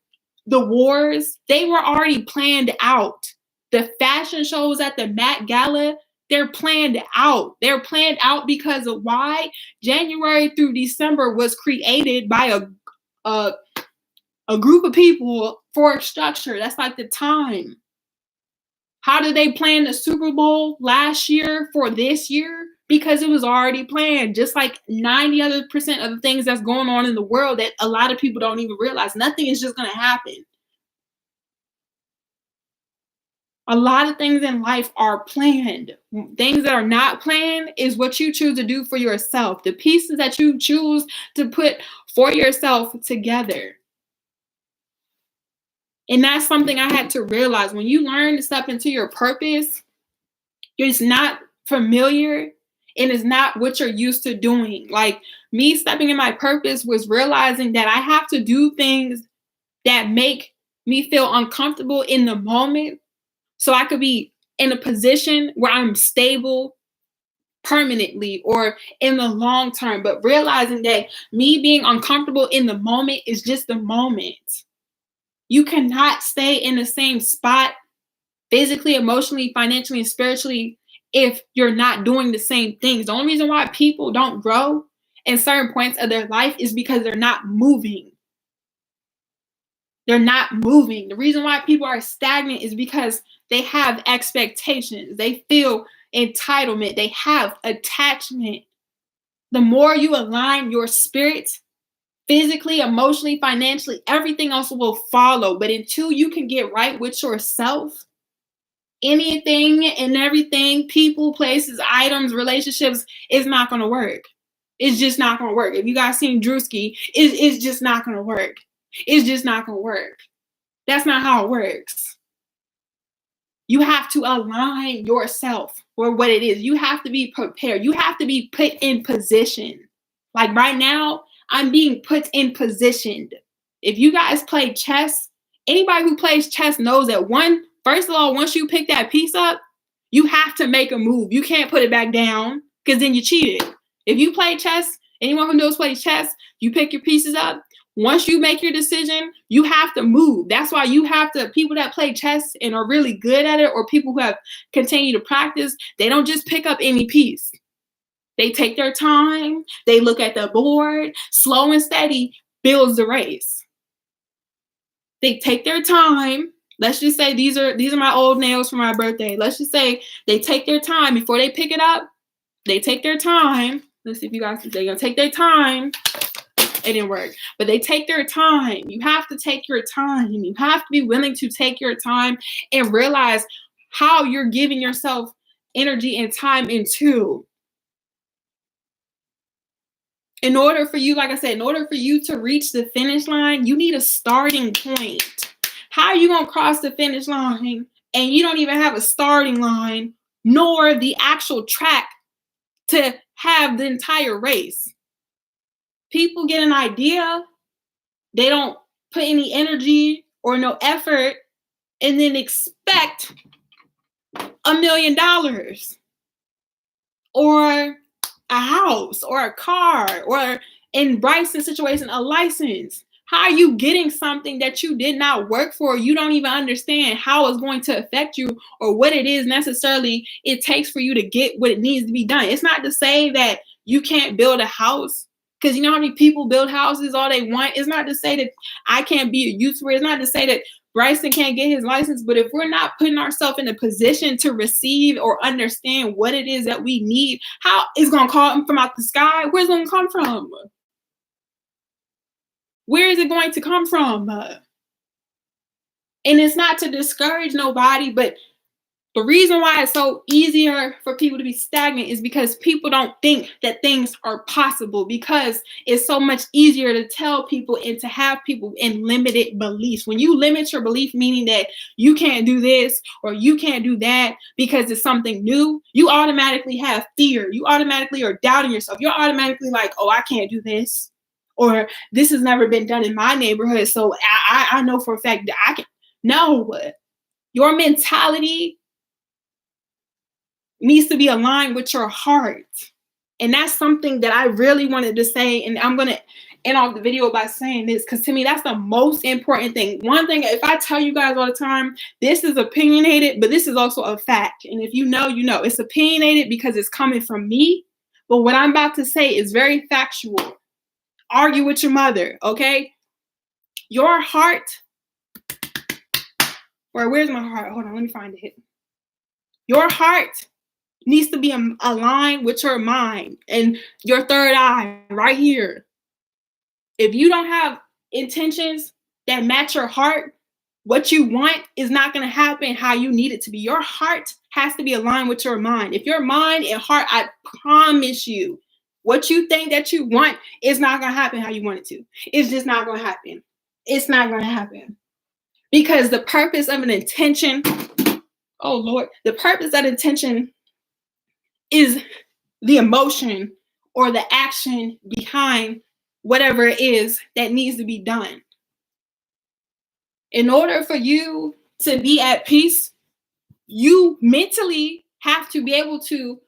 the wars, they were already planned out. The fashion shows at the Met Gala, they're planned out. They're planned out because of why January through December was created by a group of people for a structure. That's like the time. How did they plan the Super Bowl last year for this year? Because it was already planned, just like 90% of the things that's going on in the world that a lot of people don't even realize. Nothing is just going to happen. A lot of things in life are planned. Things that are not planned is what you choose to do for yourself. The pieces that you choose to put for yourself together. And that's something I had to realize. When you learn to step into your purpose, it's not familiar and it's not what you're used to doing. Like me stepping in my purpose was realizing that I have to do things that make me feel uncomfortable in the moment so I could be in a position where I'm stable permanently or in the long term. But realizing that me being uncomfortable in the moment is just the moment. You cannot stay in the same spot physically, emotionally, financially, and spiritually if you're not doing the same things. The only reason why people don't grow in certain points of their life is because they're not moving. They're not moving. The reason why people are stagnant is because they have expectations. They feel entitlement. They have attachment. The more you align your spirit, physically, emotionally, financially, everything else will follow. But until you can get right with yourself, anything and everything, people, places, items, relationships, is not going to work. It's just not going to work. If you guys seen Drewski, it's just not going to work. It's just not going to work. That's not how it works. You have to align yourself for what it is. You have to be prepared. You have to be put in position. Like right now, I'm being put in position. If you guys play chess, anybody who plays chess knows that first of all, once you pick that piece up, you have to make a move. You can't put it back down because then you cheated. If you play chess, anyone who knows plays chess, you pick your pieces up. Once you make your decision, you have to move. That's why you have to, people that play chess and are really good at it, or people who have continued to practice, they don't just pick up any piece. They take their time. They look at the board. Slow and steady builds the race. They take their time. Let's just say these are my old nails for my birthday. Let's just say they take their time before they pick it up. They take their time. Let's see if you guys they're gonna take their time. It didn't work, but they take their time. You have to take your time. You have to be willing to take your time and realize how you're giving yourself energy and time into. In order for you, like I said, in order for you to reach the finish line, you need a starting point. How are you going to cross the finish line and you don't even have a starting line nor the actual track to have the entire race? People get an idea, they don't put any energy or no effort, and then expect $1 million or a house or a car or, in Bryson's situation, a license. How are you getting something that you did not work for? You don't even understand how it's going to affect you or what it is necessarily it takes for you to get what it needs to be done. It's not to say that you can't build a house, because you know how many people build houses all they want. It's not to say that I can't be a YouTuber. It's not to say that Bryson can't get his license. But if we're not putting ourselves in a position to receive or understand what it is that we need, how it's going to come from out the sky? Where's it going to come from? Where is it going to come from? And it's not to discourage nobody, but the reason why it's so easier for people to be stagnant is because people don't think that things are possible, because it's so much easier to tell people and to have people in limited beliefs. When you limit your belief, meaning that you can't do this or you can't do that because it's something new, you automatically have fear. You automatically are doubting yourself. You're automatically like, oh, I can't do this. Or this has never been done in my neighborhood, so I know for a fact that I can. No, your mentality needs to be aligned with your heart. And that's something that I really wanted to say. And I'm going to end off the video by saying this, because to me, that's the most important thing. One thing, if I tell you guys all the time, this is opinionated, but this is also a fact. And if you know, you know. It's opinionated because it's coming from me. But what I'm about to say is very factual. Argue with your mother, okay? Your heart, or where's my heart? Hold on, let me find it. Your heart needs to be aligned with your mind and your third eye right here. If you don't have intentions that match your heart, what you want is not going to happen how you need it to be. Your heart has to be aligned with your mind. If your mind and heart, I promise you, what you think that you want is not going to happen how you want it to. It's just not going to happen. It's not going to happen. Because the purpose of an intention, oh Lord, the purpose of intention is the emotion or the action behind whatever it is that needs to be done. In order for you to be at peace, you mentally have to be able to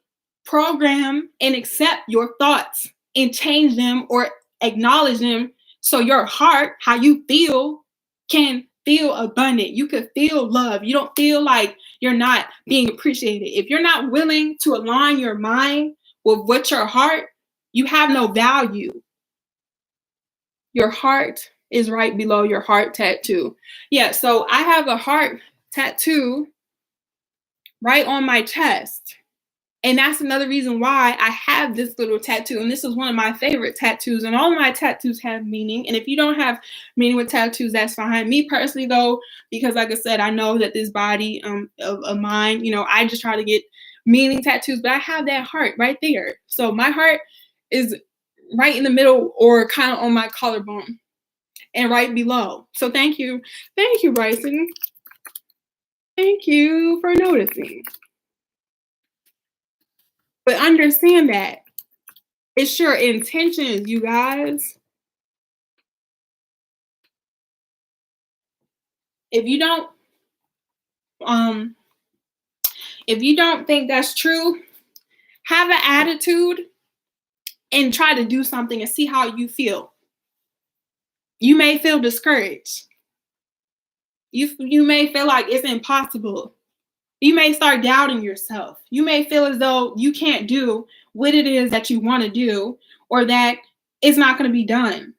program and accept your thoughts and change them or acknowledge them, so your heart, how you feel, can feel abundant. You can feel love. You don't feel like you're not being appreciated. If you're not willing to align your mind with what your heart, you have no value. Your heart is right below your heart tattoo. Yeah, so I have a heart tattoo right on my chest. And that's another reason why I have this little tattoo. And this is one of my favorite tattoos. And all of my tattoos have meaning. And if you don't have meaning with tattoos, that's fine. Me personally, though, because like I said, I know that this body of mine, you know, I just try to get meaning tattoos. But I have that heart right there. So my heart is right in the middle, or kind of on my collarbone and right below. So thank you. Thank you, Bryson. Thank you for noticing. But understand that it's your intentions, you guys. If you don't think that's true, have an attitude and try to do something and see how you feel. You may feel discouraged. You may feel like it's impossible. You may start doubting yourself. You may feel as though you can't do what it is that you want to do, or that it's not going to be done.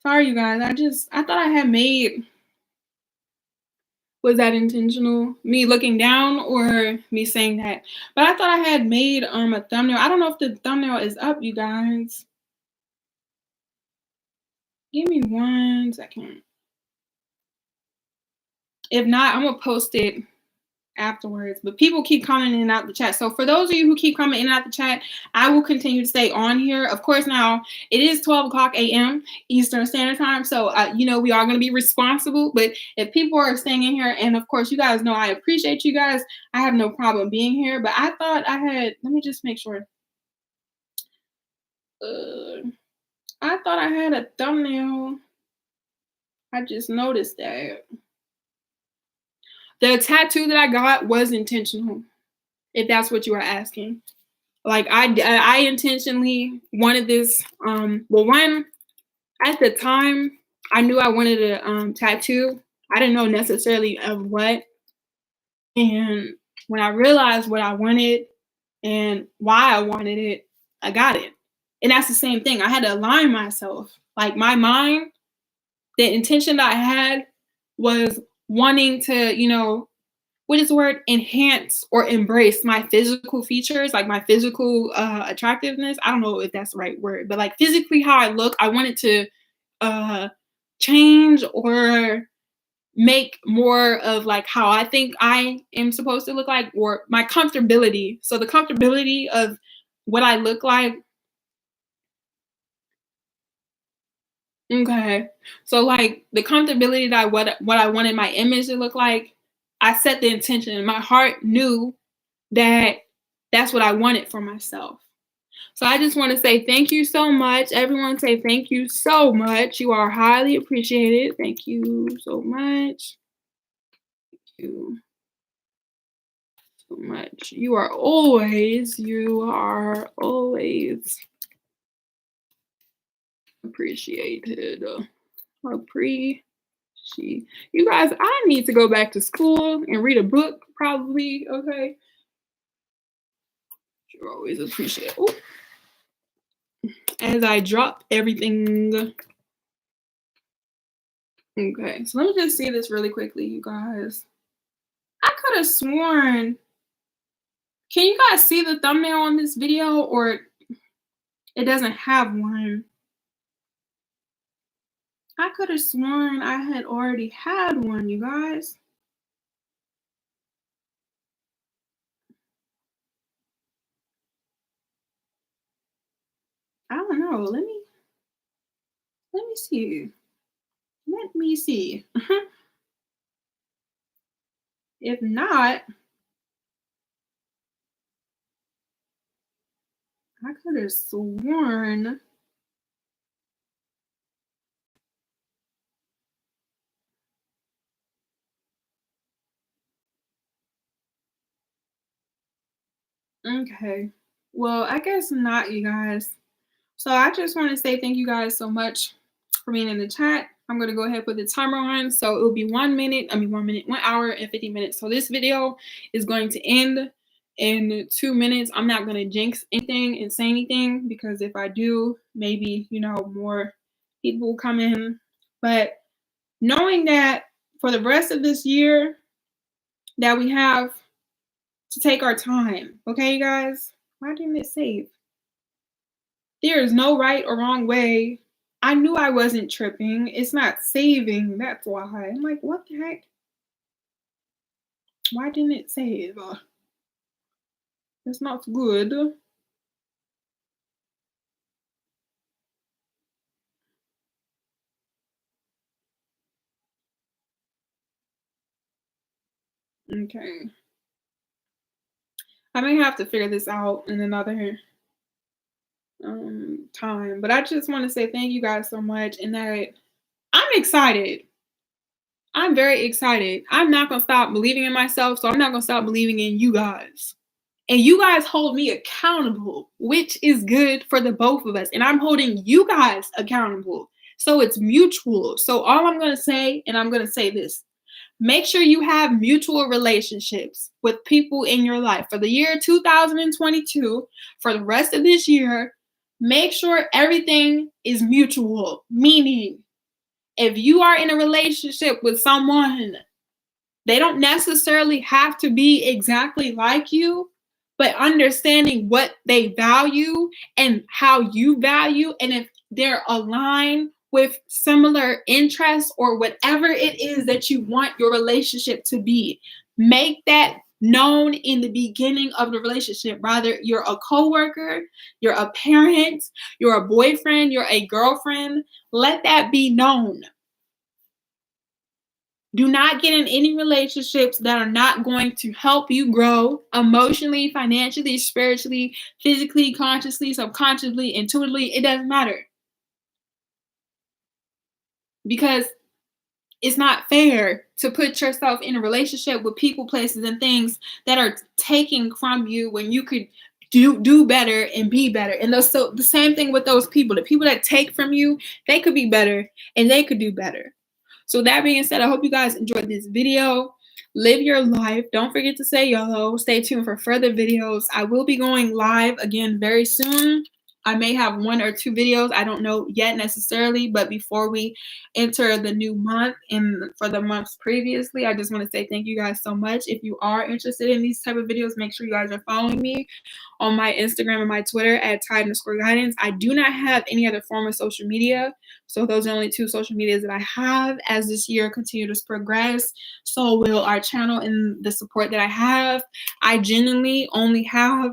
Sorry, you guys. I thought I had made, was that intentional? Me looking down or me saying that? But I thought I had made a thumbnail. I don't know if the thumbnail is up, you guys. Give me 1 second. If not, I'm gonna post it afterwards. But people keep commenting in and out the chat. So for those of you who keep commenting in and out the chat, I will continue to stay on here. Of course, now it is 12 o'clock a.m. Eastern Standard Time. So, you know, we are going to be responsible. But if people are staying in here, and of course, you guys know I appreciate you guys, I have no problem being here. But I thought I had, let me just make sure. I thought I had a thumbnail. I just noticed that. The tattoo that I got was intentional, if that's what you are asking. Like I intentionally wanted this. Well, one, at the time, I knew I wanted a tattoo. I didn't know necessarily of what. And when I realized what I wanted and why I wanted it, I got it. And that's the same thing. I had to align myself. Like my mind, the intention that I had was wanting to, you know, what is the word? Enhance or embrace my physical features, like my physical attractiveness. I don't know if that's the right word, but like physically how I look, I wanted to change or make more of like how I think I am supposed to look like, or my comfortability. So the comfortability of what I look like. Okay. So like the comfortability that what I wanted my image to look like, I set the intention. My heart knew that that's what I wanted for myself. So I just want to say thank you so much. Everyone say thank you so much. You are highly appreciated. Thank you so much. Thank you so much. You are always appreciated. You guys, I need to go back to school and read a book, probably. Okay. You're always appreciated. Ooh. As I drop everything. Okay, so let me just see this really quickly, you guys. I could have sworn. Can you guys see the thumbnail on this video, or it doesn't have one? I could have sworn I had already had one, you guys. I don't know. Let me see. Let me see. If not, I could have sworn. Okay. Well, I guess not, you guys. So I just want to say thank you guys so much for being in the chat. I'm going to go ahead and put the timer on. So it will be 1 minute, 1 hour and 50 minutes. So this video is going to end in 2 minutes. I'm not going to jinx anything and say anything, because if I do, maybe, you know, more people will come in. But knowing that for the rest of this year that we have to take our time, okay, you guys? Why didn't it save? There is no right or wrong way. I knew I wasn't tripping. It's not saving. That's why. I'm like, what the heck? Why didn't it save? That's not good. Okay. I may have to figure this out in another time. But I just want to say thank you guys so much, and that I'm excited. I'm very excited. I'm not going to stop believing in myself, so I'm not going to stop believing in you guys. And you guys hold me accountable, which is good for the both of us. And I'm holding you guys accountable. So it's mutual. So all I'm going to say, and I'm going to say this, make sure you have mutual relationships with people in your life for the year 2022, for the rest of this year. Make sure everything is mutual, meaning if you are in a relationship with someone, they don't necessarily have to be exactly like you, but understanding what they value and how you value, and if they're aligned with similar interests or whatever it is that you want your relationship to be, make that known in the beginning of the relationship. Rather you're a coworker, you're a parent, you're a boyfriend, you're a girlfriend, let that be known. Do not get in any relationships that are not going to help you grow emotionally, financially, spiritually, physically, consciously, subconsciously, intuitively. It doesn't matter. Because it's not fair to put yourself in a relationship with people, places, and things that are taking from you when you could do better and be better. And so the same thing with those people. The people that take from you, they could be better and they could do better. So that being said, I hope you guys enjoyed this video. Live your life. Don't forget to say YOLO. Stay tuned for further videos. I will be going live again very soon. I may have 1 or 2 videos. I don't know yet necessarily, but before we enter the new month and for the months previously, I just want to say thank you guys so much. If you are interested in these type of videos, make sure you guys are following me on my Instagram and my Twitter at Tide_Guidance. I do not have any other form of social media. So those are only 2 social medias that I have. As this year continues to progress, so will our channel and the support that I have. I genuinely only have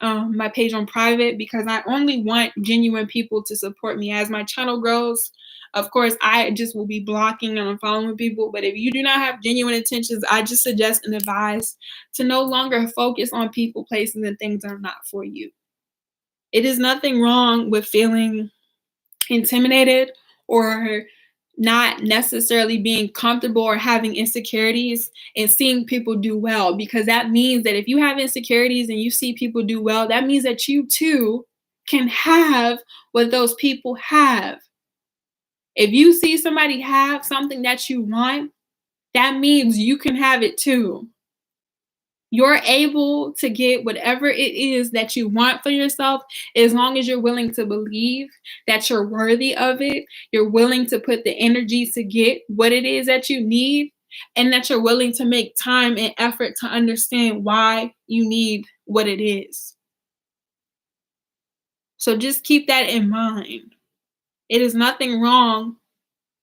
my page on private because I only want genuine people to support me. As my channel grows, of course, I just will be blocking and unfollowing people. But if you do not have genuine intentions, I just suggest and advise to no longer focus on people, places, and things that are not for you. It is nothing wrong with feeling intimidated or not necessarily being comfortable or having insecurities and seeing people do well, because that means that if you have insecurities and you see people do well, that means that you too can have what those people have. If you see somebody have something that you want, that means you can have it too. You're able to get whatever it is that you want for yourself as long as you're willing to believe that you're worthy of it. You're willing to put the energy to get what it is that you need, and that you're willing to make time and effort to understand why you need what it is. So just keep that in mind. It is nothing wrong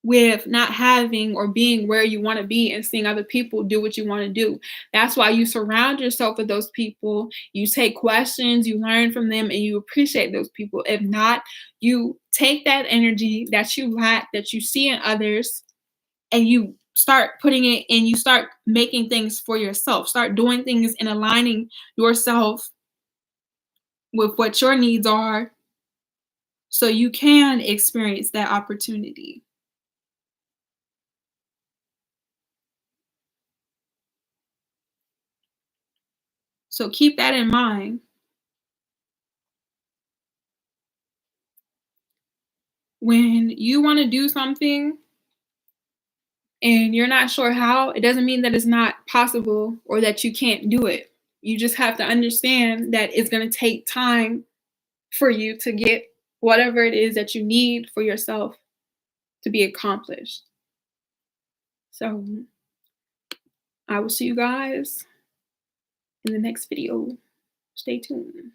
with not having or being where you want to be and seeing other people do what you want to do. That's why you surround yourself with those people. You take questions, you learn from them, and you appreciate those people. If not, you take that energy that you lack, that you see in others, and you start putting it and you start making things for yourself. Start doing things and aligning yourself with what your needs are so you can experience that opportunity. So keep that in mind. When you want to do something and you're not sure how, it doesn't mean that it's not possible or that you can't do it. You just have to understand that it's going to take time for you to get whatever it is that you need for yourself to be accomplished. So I will see you guys in the next video. Stay tuned.